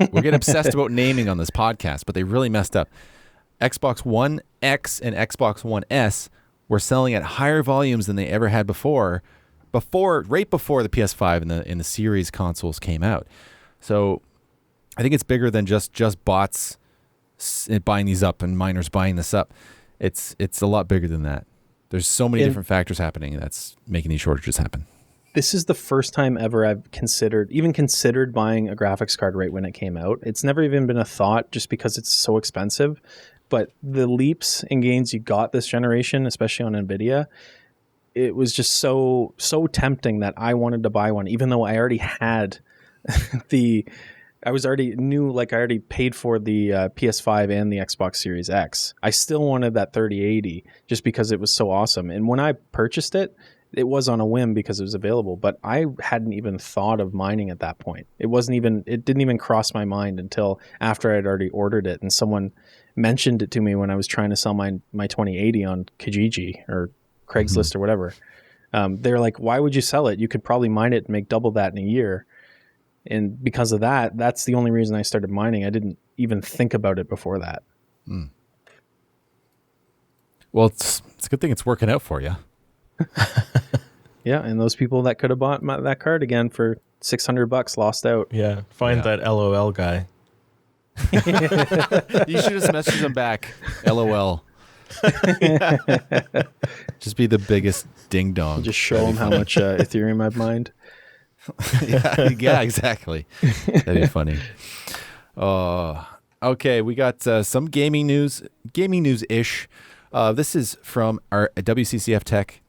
We're getting obsessed about naming on this podcast, but they really messed up. Xbox One X and Xbox One S were selling at higher volumes than they ever had before right before the PS5 and the Series consoles came out. So I think it's bigger than just bots buying these up and miners buying this up. It's a lot bigger than that. There's so many different factors happening that's making these shortages happen. This is the first time ever I've considered buying a graphics card right when it came out. It's never even been a thought, just because it's so expensive. But the leaps and gains you got this generation, especially on NVIDIA, it was just so tempting that I wanted to buy one, even though I already had I already paid for the PS5 and the Xbox Series X. I still wanted that 3080 just because it was so awesome. And when I purchased it, it was on a whim because it was available, but I hadn't even thought of mining at that point. It didn't even cross my mind until after I'd already ordered it, and someone mentioned it to me when I was trying to sell my 2080 on Kijiji or Craigslist or whatever. They're like, why would you sell it? You could probably mine it and make double that in a year. And because of that, that's the only reason I started mining. I didn't even think about it before that. Mm. Well, it's a good thing it's working out for you. Yeah, and those people that could have bought that card again for $600 lost out. Yeah, find that LOL guy. You should just message them back. LOL. Just be the biggest ding dong. Just show them how much Ethereum I've mined. yeah, exactly. That'd be funny. Okay, we got some gaming news-ish. This is from our WCCF Tech.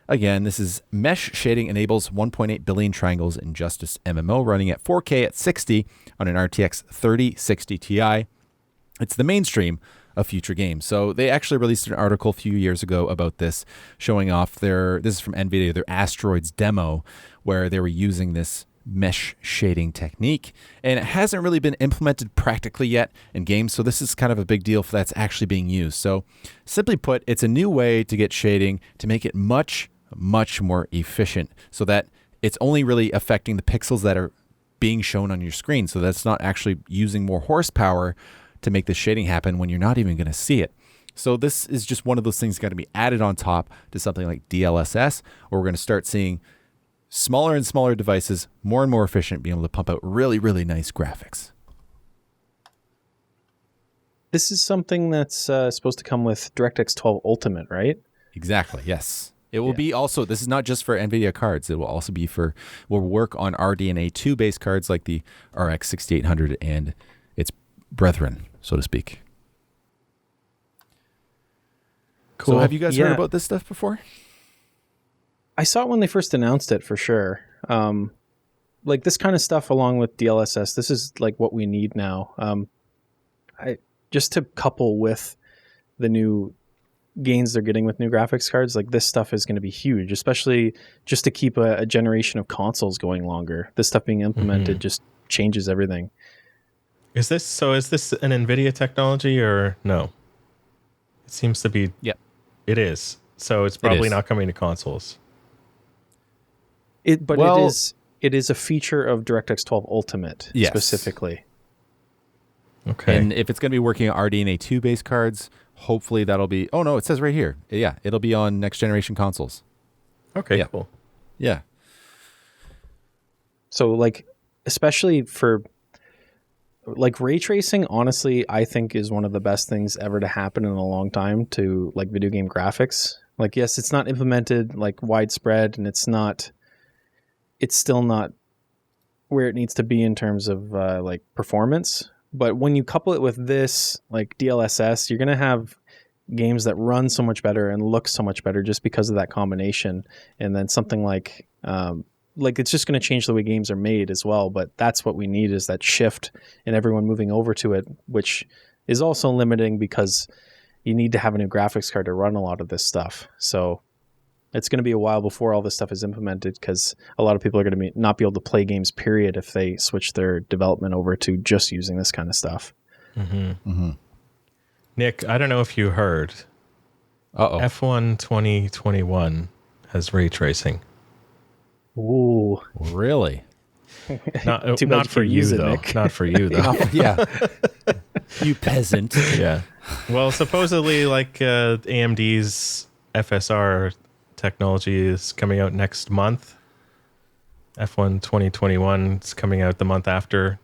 Again, this is mesh shading enables 1.8 billion triangles in Justice MMO, running at 4K at 60 on an RTX 3060 Ti. It's the mainstream of future games. So they actually released an article a few years ago about this, showing off this is from NVIDIA, their Asteroids demo, where they were using this mesh shading technique, and it hasn't really been implemented practically yet in games. So this is kind of a big deal for that's actually being used. So simply put, it's a new way to get shading to make it much, much more efficient, so that it's only really affecting the pixels that are being shown on your screen. So that's not actually using more horsepower to make the shading happen when you're not even going to see it. So this is just one of those things got to be added on top to something like DLSS, where we're going to start seeing smaller and smaller devices, more and more efficient, being able to pump out really, really nice graphics. This is something that's supposed to come with DirectX 12 Ultimate, right? Exactly, yes. It will be also, this is not just for NVIDIA cards. It will also be will work on RDNA 2 based cards like the RX 6800 and its brethren, so to speak. Cool. So have you guys heard about this stuff before? I saw it when they first announced it, for sure. Like this kind of stuff along with DLSS, this is like what we need now. Just to couple with the new gains they're getting with new graphics cards, like this stuff is going to be huge, especially just to keep a generation of consoles going longer. This stuff being implemented just changes everything. Is this an NVIDIA technology or no? It seems to be. Yep. It is. So it's probably not coming to consoles. It is a feature of DirectX 12 Ultimate specifically. Okay. And if it's going to be working on RDNA 2 based cards, hopefully that'll be. Oh no, it says right here. Yeah, it'll be on next generation consoles. Okay, cool. Yeah. So like, especially for like ray tracing, honestly, I think is one of the best things ever to happen in a long time to like video game graphics. Like, yes, it's not implemented like widespread, and it's still not where it needs to be in terms of like performance. But when you couple it with this, like DLSS, you're going to have games that run so much better and look so much better just because of that combination. And then something like it's just going to change the way games are made as well. But that's what we need, is that shift and everyone moving over to it, which is also limiting because you need to have a new graphics card to run a lot of this stuff. So it's going to be a while before all this stuff is implemented, because a lot of people are going to not be able to play games, period, if they switch their development over to just using this kind of stuff. Nick, I don't know if you heard. F1 2021 has ray tracing. Ooh. Really? Not for you, though. Nick. Not for you, though. Yeah. You peasant. Yeah. Well, supposedly, like AMD's FSR technology is coming out next month. F1 2021 is coming out the month after.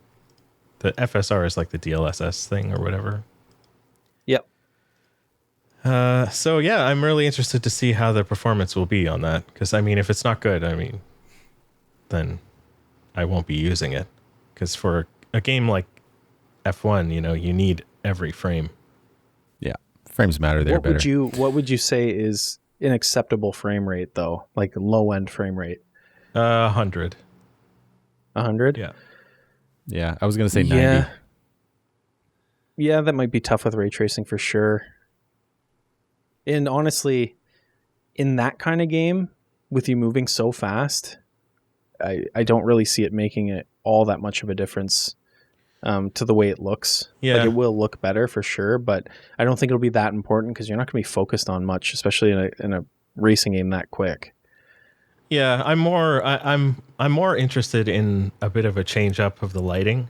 The FSR is like the DLSS thing or whatever. Yep. So yeah, I'm really interested to see how the performance will be on that. Because I mean, if it's not good, then I won't be using it. Because for a game like F1, you need every frame. Yeah, frames matter there better. What would you say is an acceptable frame rate, though? Like low end frame rate? 100. 100? Yeah. Yeah, I was going to say 90. Yeah, that might be tough with ray tracing for sure. And honestly, in that kind of game, with you moving so fast, I don't really see it making it all that much of a difference to the way it looks. Yeah. Like, it will look better for sure, but I don't think it'll be that important because you're not going to be focused on much, especially in a racing game that quick. Yeah, I'm more interested in a bit of a change up of the lighting,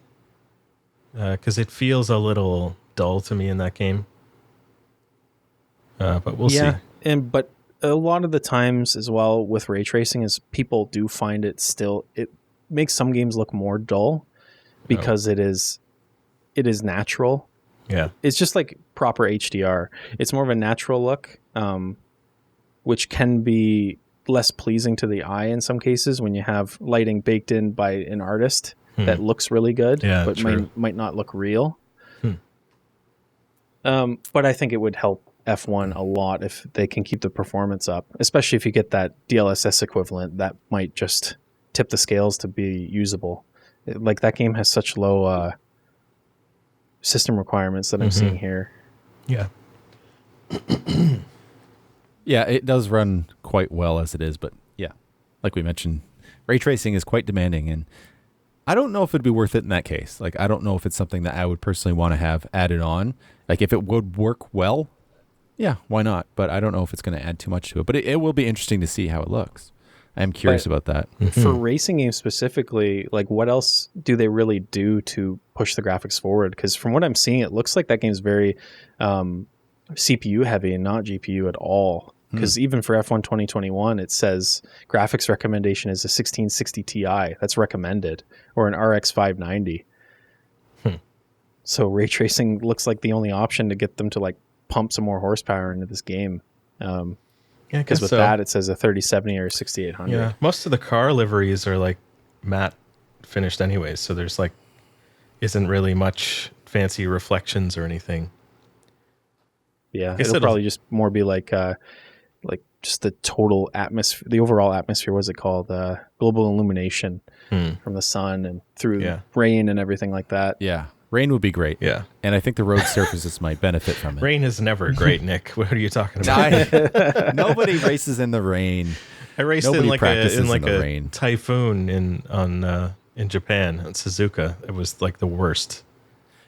because it feels a little dull to me in that game. But we'll see. But a lot of the times as well with ray tracing is people do find it makes some games look more dull because it is natural. Yeah. It's just like proper HDR. It's more of a natural look, which can be less pleasing to the eye in some cases when you have lighting baked in by an artist that looks really good, but might not look real. But I think it would help F1 a lot if they can keep the performance up, especially if you get that DLSS equivalent that might just tip the scales to be usable. Like, that game has such low system requirements that I'm seeing here. Yeah. Yeah, it does run quite well as it is, but yeah, like we mentioned, ray tracing is quite demanding, and I don't know if it'd be worth it in that case. Like, I don't know if it's something that I would personally want to have added on. Like, if it would work well, yeah, why not? But I don't know if it's going to add too much to it. But it will be interesting to see how it looks. I'm curious about that. For racing games specifically, like, what else do they really do to push the graphics forward? Because from what I'm seeing, it looks like that game's very CPU heavy and not GPU at all. Because even for F1 2021, it says graphics recommendation is a 1660 Ti. That's recommended, or an RX 590. So ray tracing looks like the only option to get them to like pump some more horsepower into this game. Because with that, it says a 3070 or 6800. Yeah, most of the car liveries are like matte finished anyways, so there's like isn't really much fancy reflections or anything. Yeah, it'll probably just more be like just the total atmosphere, the overall atmosphere. What's it called? Global illumination from the sun and through rain and everything like that. Yeah. Rain would be great. Yeah. And I think the road surfaces might benefit from it. Rain is never great, Nick. What are you talking about? Nobody races in the rain. I raced in like a typhoon in Japan, in Suzuka. It was like the worst.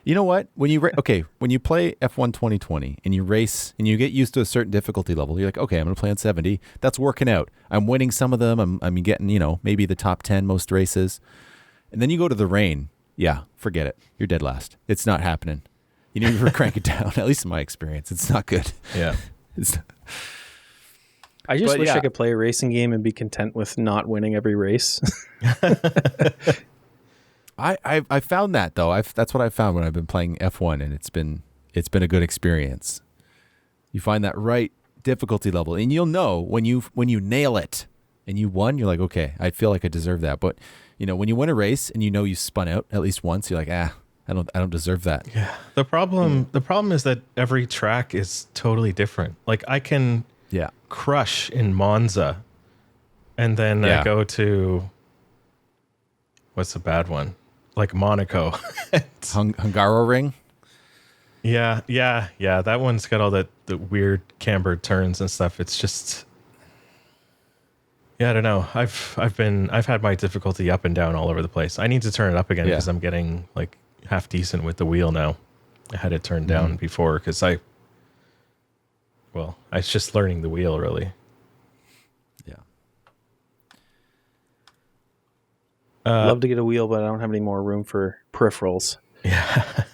You know what? When you when you play F1 2020 and you race and you get used to a certain difficulty level, you're like, okay, I'm going to play on 70. That's working out. I'm winning some of them. I'm getting, maybe the top 10 most races. And then you go to the rain. Yeah, forget it. You're dead last. It's not happening. You need to crank it down. At least in my experience, it's not good. Yeah. I just wish I could play a racing game and be content with not winning every race. I found that though. That's what I found when I've been playing F1, and it's been a good experience. You find that right difficulty level, and you'll know when you nail it and you won. You're like, okay, I feel like I deserve that. But when you win a race and you spun out at least once, you're like, I don't deserve that. Yeah. The problem is that every track is totally different. Like I can crush in Monza, and then I go to what's the bad one? Like Monaco. Hungaroring. Yeah. That one's got all the weird cambered turns and stuff. It's just, I don't know. I've had my difficulty up and down all over the place. I need to turn it up again because I'm getting like half decent with the wheel now. I had it turned down before because I was just learning the wheel really. Yeah. Love to get a wheel, but I don't have any more room for peripherals. Yeah.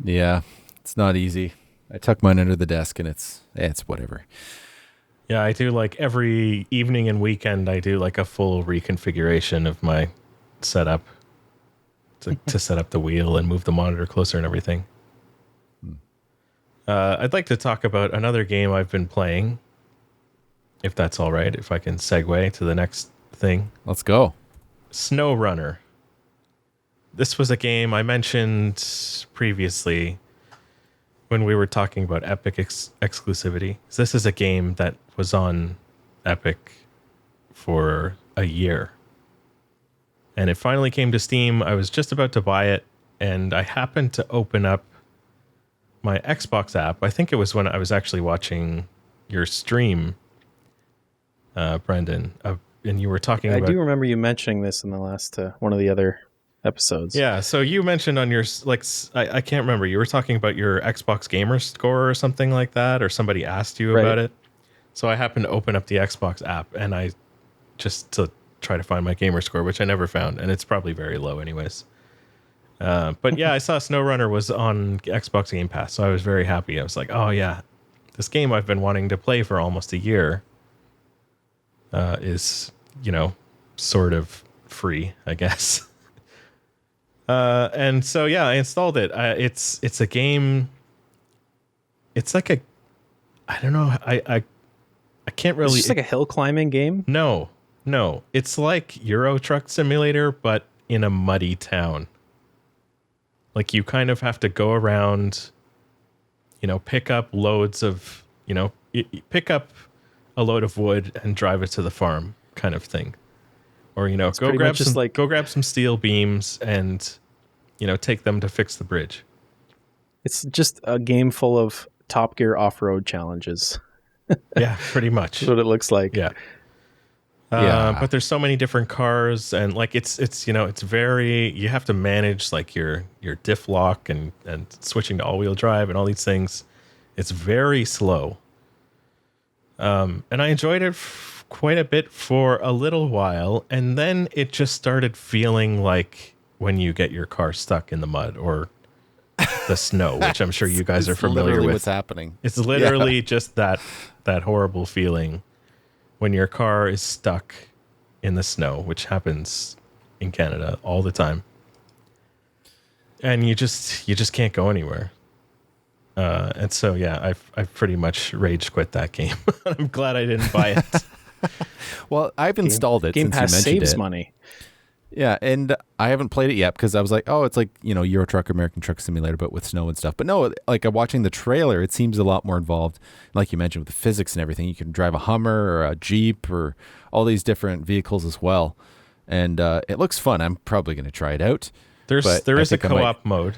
Yeah. It's not easy. I tuck mine under the desk and it's whatever. Yeah, I do like every evening and weekend, I do like a full reconfiguration of my setup to set up the wheel and move the monitor closer and everything. I'd like to talk about another game I've been playing, if that's all right, if I can segue to the next thing. Let's go. SnowRunner. This was a game I mentioned previously when we were talking about Epic exclusivity. This is a game that was on Epic for a year. And it finally came to Steam. I was just about to buy it, and I happened to open up my Xbox app. I think it was when I was actually watching your stream, Brendan, and you were talking about... I do remember you mentioning this in the last one of the other episodes. Yeah, so you mentioned on your, I can't remember, you were talking about your Xbox gamer score or something like that, or somebody asked you about it. So I happened to open up the Xbox app, and I just to try to find my gamer score, which I never found, and it's probably very low anyways. But yeah, I saw SnowRunner was on Xbox Game Pass, so I was very happy. I was like, oh yeah, this game I've been wanting to play for almost a year is, sort of free, I guess. And so, yeah, I installed it. It's a game. It's like I don't know. I can't really. It's just like a hill climbing game. No. It's like Euro Truck Simulator, but in a muddy town. Like you kind of have to go around, pick up loads of, pick up a load of wood and drive it to the farm kind of thing. Or, go grab some steel beams and, take them to fix the bridge. It's just a game full of Top Gear off-road challenges. Yeah, pretty much. That's what it looks like. Yeah. But there's so many different cars, and like it's very, you have to manage like your diff lock and switching to all-wheel drive and all these things. It's very slow. And I enjoyed it quite a bit for a little while, and then it just started feeling like when you get your car stuck in the mud or the snow, which I'm sure you guys are familiar with. What's happening? It's literally just that horrible feeling when your car is stuck in the snow, which happens in Canada all the time, and you just can't go anywhere. And so, yeah, I've pretty much rage quit that game. I'm glad I didn't buy it. Well, I've installed it. Game Pass since you mentioned saves it. money. Yeah, and I haven't played it yet because I was like, oh, it's like, Euro Truck, American Truck Simulator, but with snow and stuff. But no, like watching the trailer, it seems a lot more involved. Like you mentioned, with the physics and everything. You can drive a Hummer or a Jeep or all these different vehicles as well. And it looks fun. I'm probably going to try it out. There is a co-op mode.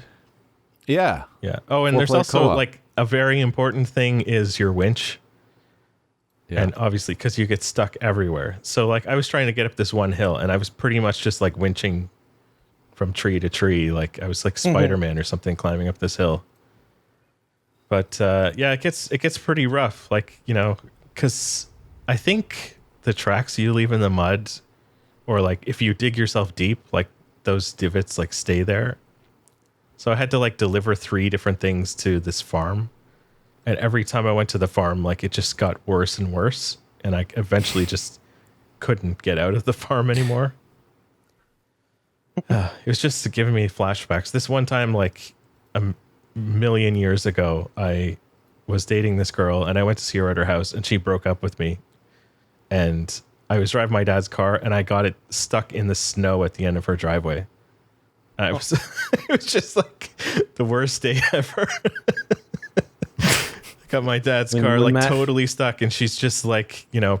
Yeah. Yeah. Oh, and there's also co-op. Like a very important thing is your winch. Yeah. And obviously, because you get stuck everywhere. So, like, I was trying to get up this one hill, and I was pretty much just, like, winching from tree to tree. Like, I was like Spider-Man or something climbing up this hill. But, yeah, it gets pretty rough. Like, because I think the tracks you leave in the mud, or, like, if you dig yourself deep, like, those divots, like, stay there. So I had to, like, deliver 3 different things to this farm. And every time I went to the farm, like, it just got worse and worse. And I eventually just couldn't get out of the farm anymore. It was just giving me flashbacks. This one time, like a million years ago, I was dating this girl and I went to see her at her house and she broke up with me. And I was driving my dad's car and I got it stuck in the snow at the end of her driveway. I was, it was just like the worst day ever. Got my dad's car like totally stuck and she's just like, you know,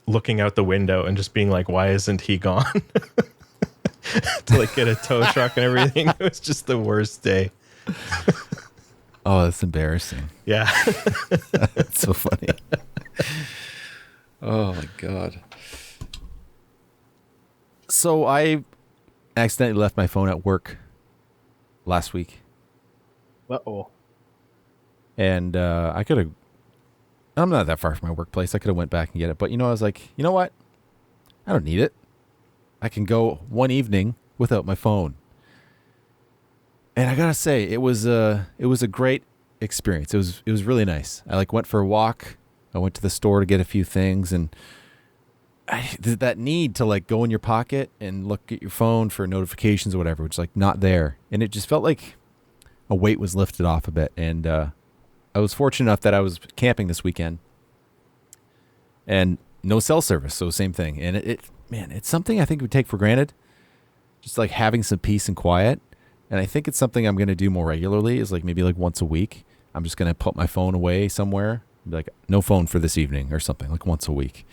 looking out the window and just being like, why isn't he gone? To like get a tow truck and everything. It was just the worst day. Oh, that's embarrassing. Yeah. That's so funny. Oh my God. So I accidentally left my phone at work last week. Uh-oh. And I could have, I'm not that far from my workplace. I could have went back and get it. But, you know, I was like, you know what? I don't need it. I can go one evening without my phone. And I got to say, it was a great experience. It was really nice. I like went for a walk. I went to the store to get a few things. And that need to like go in your pocket and look at your phone for notifications or whatever, which is like not there. And it just felt like a weight was lifted off a bit. And I was fortunate enough that I was camping this weekend and no cell service. So same thing. And it's something I think we take for granted. Just like having some peace and quiet. And I think it's something I'm going to do more regularly is like maybe like once a week. I'm just going to put my phone away somewhere and be like, no phone for this evening or something like once a week.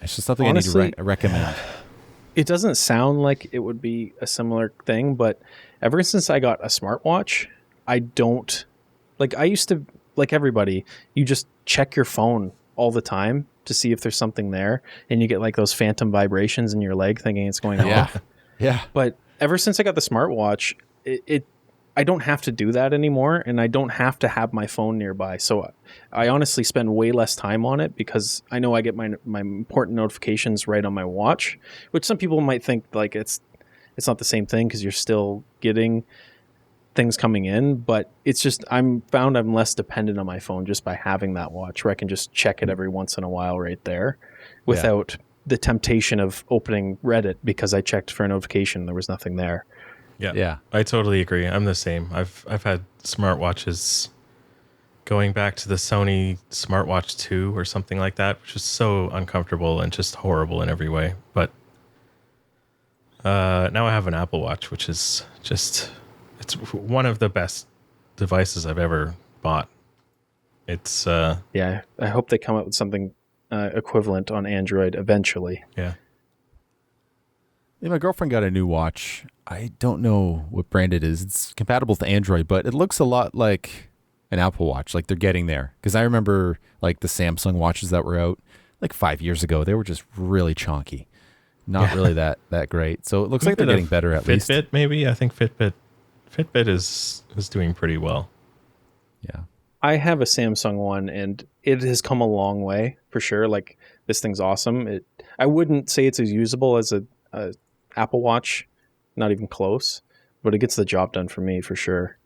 It's just something honestly, I need to recommend. It doesn't sound like it would be a similar thing, but ever since I got a smartwatch, I don't like, I used to, like everybody, you just check your phone all the time to see if there's something there. And you get like those phantom vibrations in your leg thinking it's going off. Yeah. But ever since I got the smartwatch, I don't have to do that anymore, and I don't have to have my phone nearby. So I honestly spend way less time on it because I know I get my important notifications right on my watch, which some people might think like it's not the same thing because you're still getting things coming in, but it's just I'm less dependent on my phone just by having that watch where I can just check it every once in a while right there without the temptation of opening Reddit because I checked for a notification and there was nothing there. Yeah. I totally agree. I'm the same. I've had smartwatches going back to the Sony Smartwatch 2 or something like that, which is so uncomfortable and just horrible in every way. But now I have an Apple Watch, which is just, it's one of the best devices I've ever bought. It's I hope they come up with something equivalent on Android eventually. Yeah. My girlfriend got a new watch. I don't know what brand it is. It's compatible to Android, but it looks a lot like an Apple Watch. Like they're getting there. Because I remember like the Samsung watches that were out like 5 years ago. They were just really chonky. Not really that great. So it looks like they're getting better at least. Fitbit maybe? I think Fitbit is doing pretty well. Yeah. I have a Samsung one and it has come a long way for sure. Like this thing's awesome. I wouldn't say it's as usable as a Apple Watch, not even close, but it gets the job done for me for sure.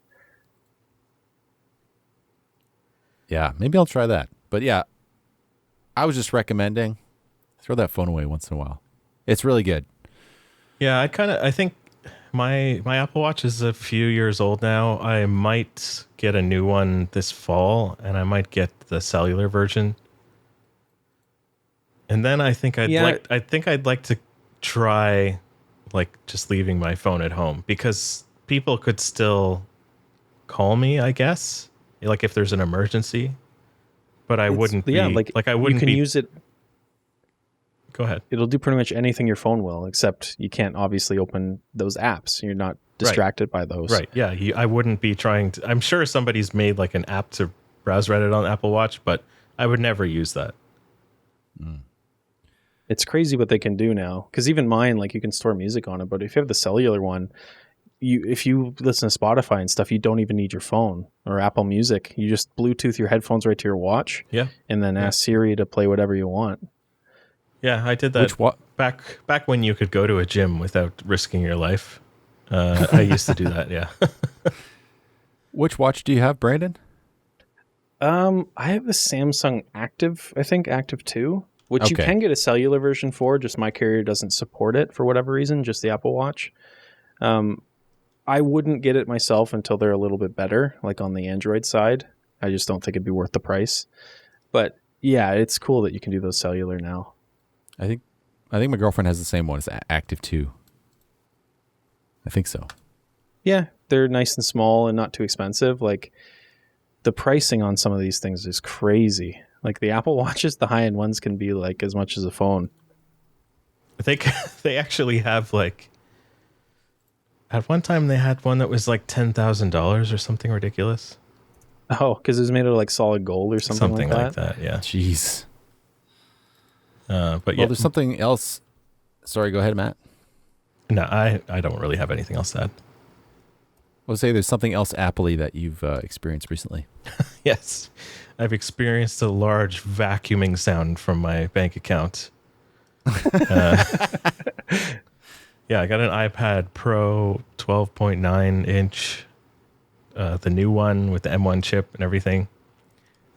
Yeah, maybe I'll try that. But yeah, I was just recommending throw that phone away once in a while. It's really good. Yeah, I think my Apple Watch is a few years old now. I might get a new one this fall, and I might get the cellular version. And then I think I'd like to try like just leaving my phone at home because people could still call me, I guess, like if there's an emergency, but I wouldn't be like I wouldn't you can use it. Go ahead. It'll do pretty much anything your phone will, except you can't obviously open those apps. You're not distracted by those. Right. Yeah. I wouldn't be trying to, I'm sure somebody's made like an app to browse Reddit on Apple Watch, but I would never use that. It's crazy what they can do now. Because even mine, like you can store music on it, but if you have the cellular one, if you listen to Spotify and stuff, you don't even need your phone or Apple Music. You just Bluetooth your headphones right to your watch. Yeah. And then ask Siri to play whatever you want. Yeah, I did that back when you could go to a gym without risking your life. I used to do that, yeah. Which watch do you have, Brandon? I have a Samsung Active, I think Active 2, which you Okay. can get a cellular version for. Just my carrier doesn't support it for whatever reason, just the Apple Watch. I wouldn't get it myself until they're a little bit better, like on the Android side. I just don't think it'd be worth the price. But yeah, it's cool that you can do those cellular now. I think my girlfriend has the same one. It's Active 2. I think so. Yeah, they're nice and small and not too expensive. Like the pricing on some of these things is crazy. Like the Apple Watches, the high-end ones can be like as much as a phone. I think they actually have like, at one time they had one that was like $10,000 or something ridiculous. Oh, because it was made of like solid gold or something like that. Yeah. Jeez. But Well, yeah, there's something else. Sorry, go ahead, Matt. no, I don't really have anything else to add. I'll say there's something else Apple-y that you've experienced recently. Yes, I've experienced a large vacuuming sound from my bank account. Yeah, I got an iPad Pro 12.9 inch, the new one with the M1 chip and everything,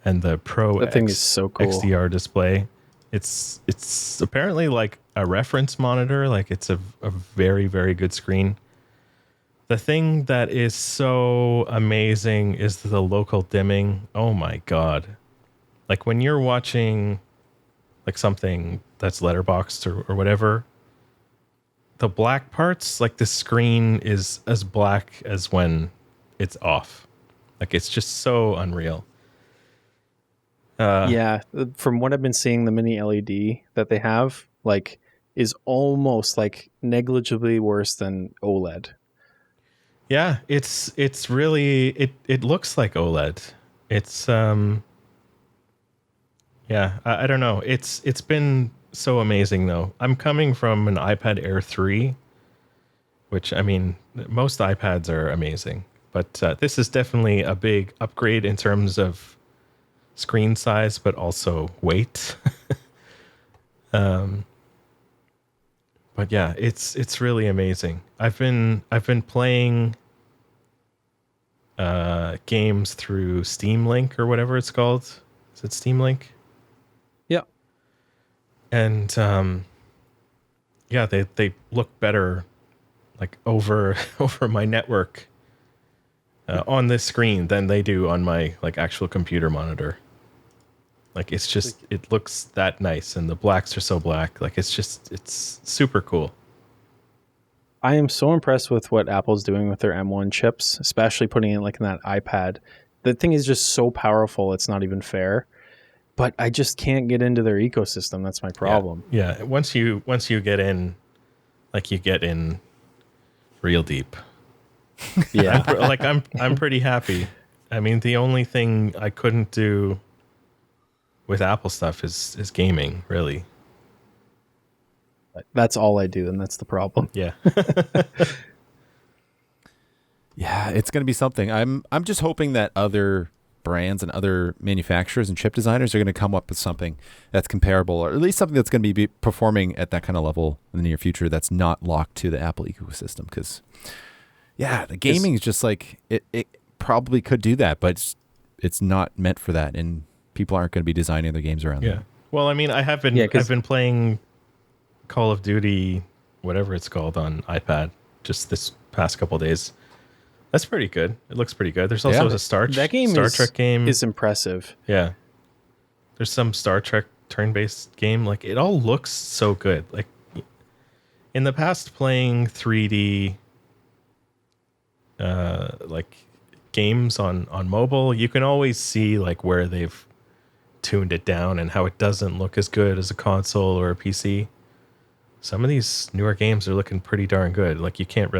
and the Pro That thing is so cool. XDR display. It's apparently like a reference monitor, like it's a very, very good screen. The thing that is so amazing is the local dimming. Oh my God. Like when you're watching like something that's letterboxed or whatever, the black parts, like the screen is as black as when it's off. Like it's just so unreal. Yeah, from what I've been seeing, the mini LED that they have like is almost like negligibly worse than OLED. Yeah, it's really it looks like OLED. It's yeah, I don't know. It's been so amazing though. I'm coming from an iPad Air 3, which I mean, most iPads are amazing, but this is definitely a big upgrade in terms of screen size, but also weight. But yeah, it's really amazing. I've been playing games through Steam Link or whatever it's called. Is it Steam Link? Yeah. And yeah, they look better like over my network on this screen than they do on my like actual computer monitor. Like it's just, it looks that nice and the blacks are so black. Like it's super cool. I am so impressed with what Apple's doing with their M1 chips, especially putting it like in that iPad. The thing is just so powerful, it's not even fair. But I just can't get into their ecosystem. That's my problem. Yeah. Once you get in, like you get in real deep. Yeah. I'm pretty happy. I mean, the only thing I couldn't do with Apple stuff is gaming, really. That's all I do, and that's the problem. Yeah. Yeah, it's going to be something. I'm just hoping that other brands and other manufacturers and chip designers are going to come up with something that's comparable, or at least something that's going to be performing at that kind of level in the near future that's not locked to the Apple ecosystem. Because, yeah, the gaming is just like, it probably could do that, but it's not meant for that, and people aren't going to be designing their games around that. Well, I mean, I've been playing Call of Duty, whatever it's called, on iPad just this past couple of days. That's pretty good. It looks pretty good. There's also a Star Trek game. Is impressive. Yeah. There's some Star Trek turn-based game. Like, it all looks so good. Like, in the past, playing 3D like games on mobile, you can always see like where they've tuned it down and how it doesn't look as good as a console or a PC. Some of these newer games are looking pretty darn good. Like you don't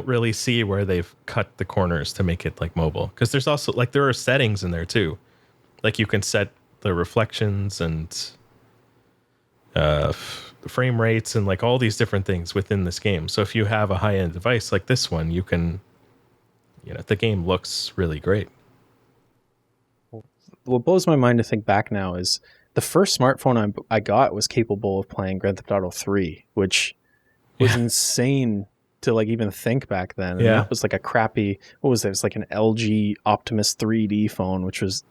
really see where they've cut the corners to make it like mobile. Because there's also like there are settings in there too. Like you can set the reflections and frame rates and like all these different things within this game. So if you have a high-end device like this one, you can, the game looks really great. What blows my mind to think back now is the first smartphone I got was capable of playing Grand Theft Auto 3, which was insane to like even think back then. And Yeah. that was like a crappy, what was it? It was like an LG Optimus 3D phone, which was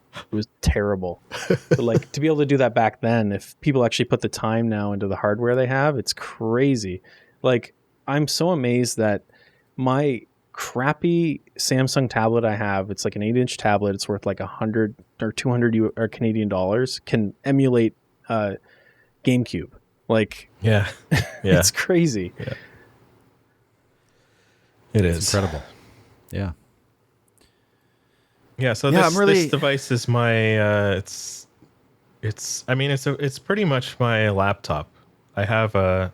terrible. But like to be able to do that back then, if people actually put the time now into the hardware they have, it's crazy. Like I'm so amazed that my crappy Samsung tablet I have, it's like an 8-inch tablet. It's worth like 100 or 200 or Canadian dollars, can emulate GameCube. Like, Yeah. it's crazy. Yeah. It is It's incredible. Yeah. Yeah, so Yeah, this device is my it's pretty much my laptop. I have a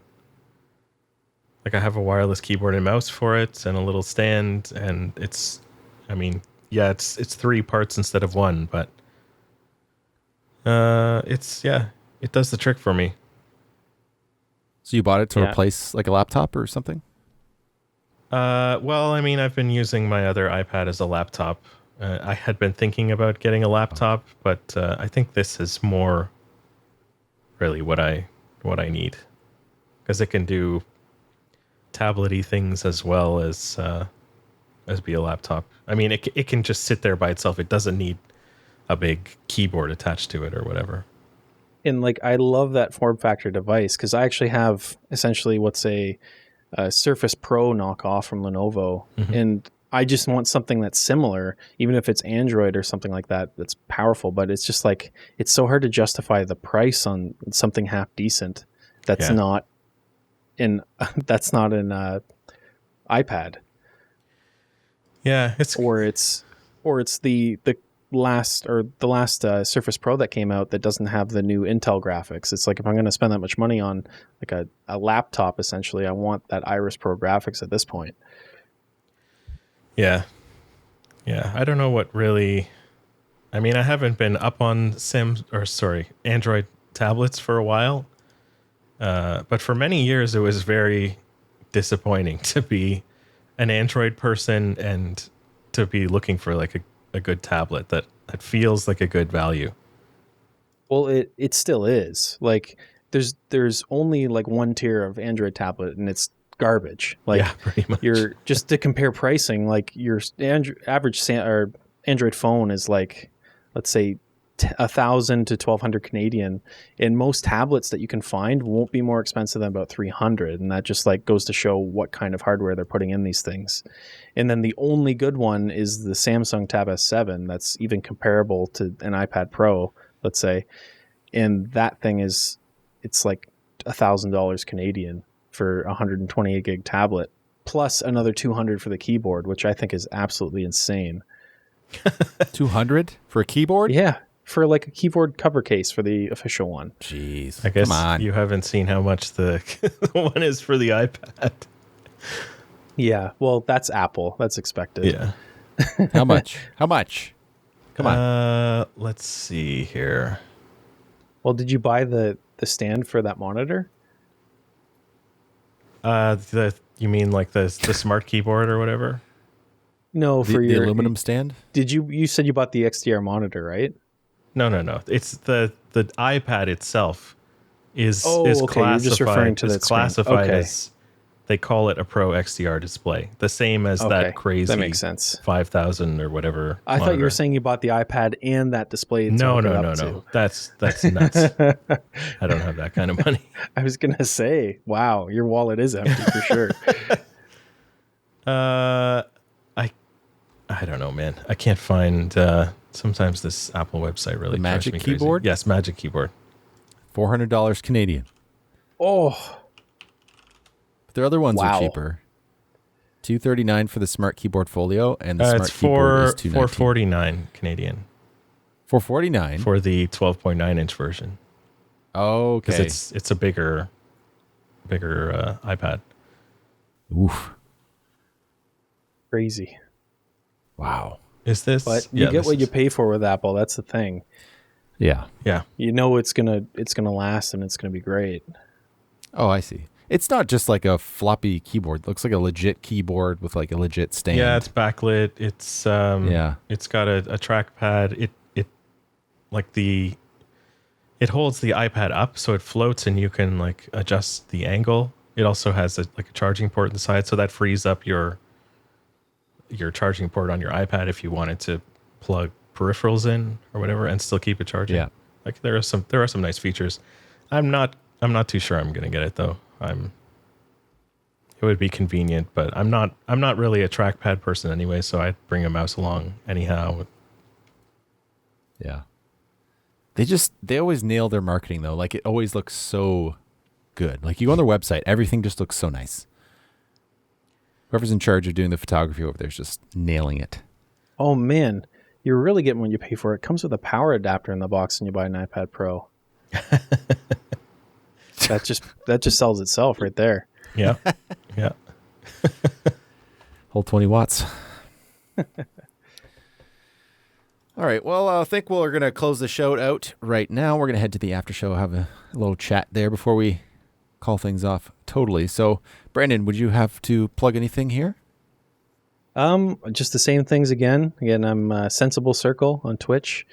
wireless keyboard and mouse for it and a little stand, and it's 3 parts instead of 1, but it does the trick for me. So you bought it to replace like a laptop or something? Well, I've been using my other iPad as a laptop. I had been thinking about getting a laptop, but I think this is more really what I need, because it can do tablet-y things as well as be a laptop. It can just sit there by itself. It doesn't need a big keyboard attached to it or whatever. And like I love that form factor device, because I actually have essentially what's a Surface Pro knockoff from Lenovo, and I just want something that's similar, even if it's Android or something like that, that's powerful. But it's just like it's so hard to justify the price on something half decent that's not in iPad. Yeah, it's the last Surface Pro that came out that doesn't have the new Intel graphics. It's like if I'm going to spend that much money on like a laptop, essentially, I want that Iris Pro graphics at this point. Yeah. I don't know what really. I haven't been up on Android tablets for a while, but for many years it was very disappointing to be an Android person and to be looking for like a good tablet that feels like a good value. Well, it still is. Like there's only like one tier of Android tablet, and it's garbage. Like pretty much. You're just to compare pricing, like your average Android phone is like, let's say 1,000 to 1,200 Canadian, and most tablets that you can find won't be more expensive than about 300, and that just like goes to show what kind of hardware they're putting in these things. And then the only good one is the Samsung Tab S7 that's even comparable to an iPad Pro, let's say, and that thing it's like $1,000 Canadian for a 128 gig tablet, plus another 200 for the keyboard, which I think is absolutely insane. 200 for a keyboard? Yeah. For like a keyboard cover case for the official one. Jeez. I guess come on. You haven't seen how much the one is for the iPad. Yeah, well, that's Apple. That's expected. Yeah. How much? Come on. Let's see here. Well, did you buy the stand for that monitor? You mean like the smart keyboard or whatever? No, for the your aluminum stand? Did you said you bought the XDR monitor, right? No. It's the iPad itself is okay. classified. You're just referring to that classified as, they call it a Pro XDR display, the same as that crazy that makes sense 5,000 or whatever. I thought you were saying you bought the iPad and that display. No. That's nuts. I don't have that kind of money. I was gonna say, wow, your wallet is empty for sure. I don't know, man. I can't find. Sometimes this Apple website really The drives Magic me Keyboard? crazy. Yes, Magic Keyboard. $400 Canadian. Oh, But their other ones Wow. are cheaper. $239 for the Smart Keyboard Folio, and the Smart It's Keyboard is $219. $449 Canadian $449. for the 12.9 inch version. Okay. Because it's a bigger iPad. Oof. crazy. Wow. Is this? But you get what you pay for with Apple. That's the thing. Yeah. Yeah. You know it's gonna last and it's gonna be great. Oh, I see. It's not just like a floppy keyboard. It looks like a legit keyboard with like a legit stand. Yeah, it's backlit. It's it's got a trackpad. It holds the iPad up so it floats and you can like adjust the angle It also has a charging port inside, so that frees up your charging port on your iPad if you wanted to plug peripherals in or whatever and still keep it charging. Yeah. Like there are some nice features. I'm not too sure I'm gonna get it though. It would be convenient, but I'm not really a trackpad person anyway, so I'd bring a mouse along anyhow. Yeah. They always nail their marketing though. Like it always looks so good. Like you go on their website, everything just looks so nice. Whoever's in charge of doing the photography over there is just nailing it. Oh man, you're really getting what you pay for. It comes with a power adapter in the box when you buy an iPad Pro. That just sells itself right there. Yeah. Yeah. Whole 20 watts. All right. Well, I think we're going to close the show out right now. We're going to head to the after show, have a little chat there before we call things off totally. So, Brandon, would you have to plug anything here? Just the same things again. Again, I'm Sensiblecircle on Twitch.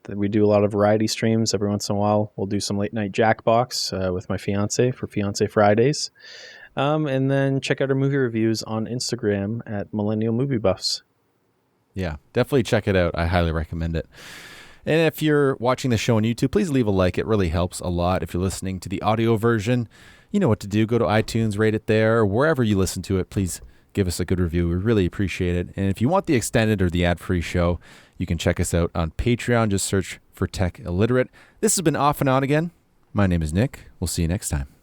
We do a lot of variety streams. Every once in a while, we'll do some late night Jackbox with my fiance for Fiance Fridays. And then check out our movie reviews on Instagram at Millennial Movie Buffs. Yeah, definitely check it out. I highly recommend it. And if you're watching the show on YouTube, please leave a like. It really helps a lot. If you're listening to the audio version, you know what to do. Go to iTunes, rate it there, or wherever you listen to it. Please give us a good review. We really appreciate it. And if you want the extended or the ad-free show, you can check us out on Patreon. Just search for Tech Illiterate. This has been Off and On again. My name is Nick. We'll see you next time.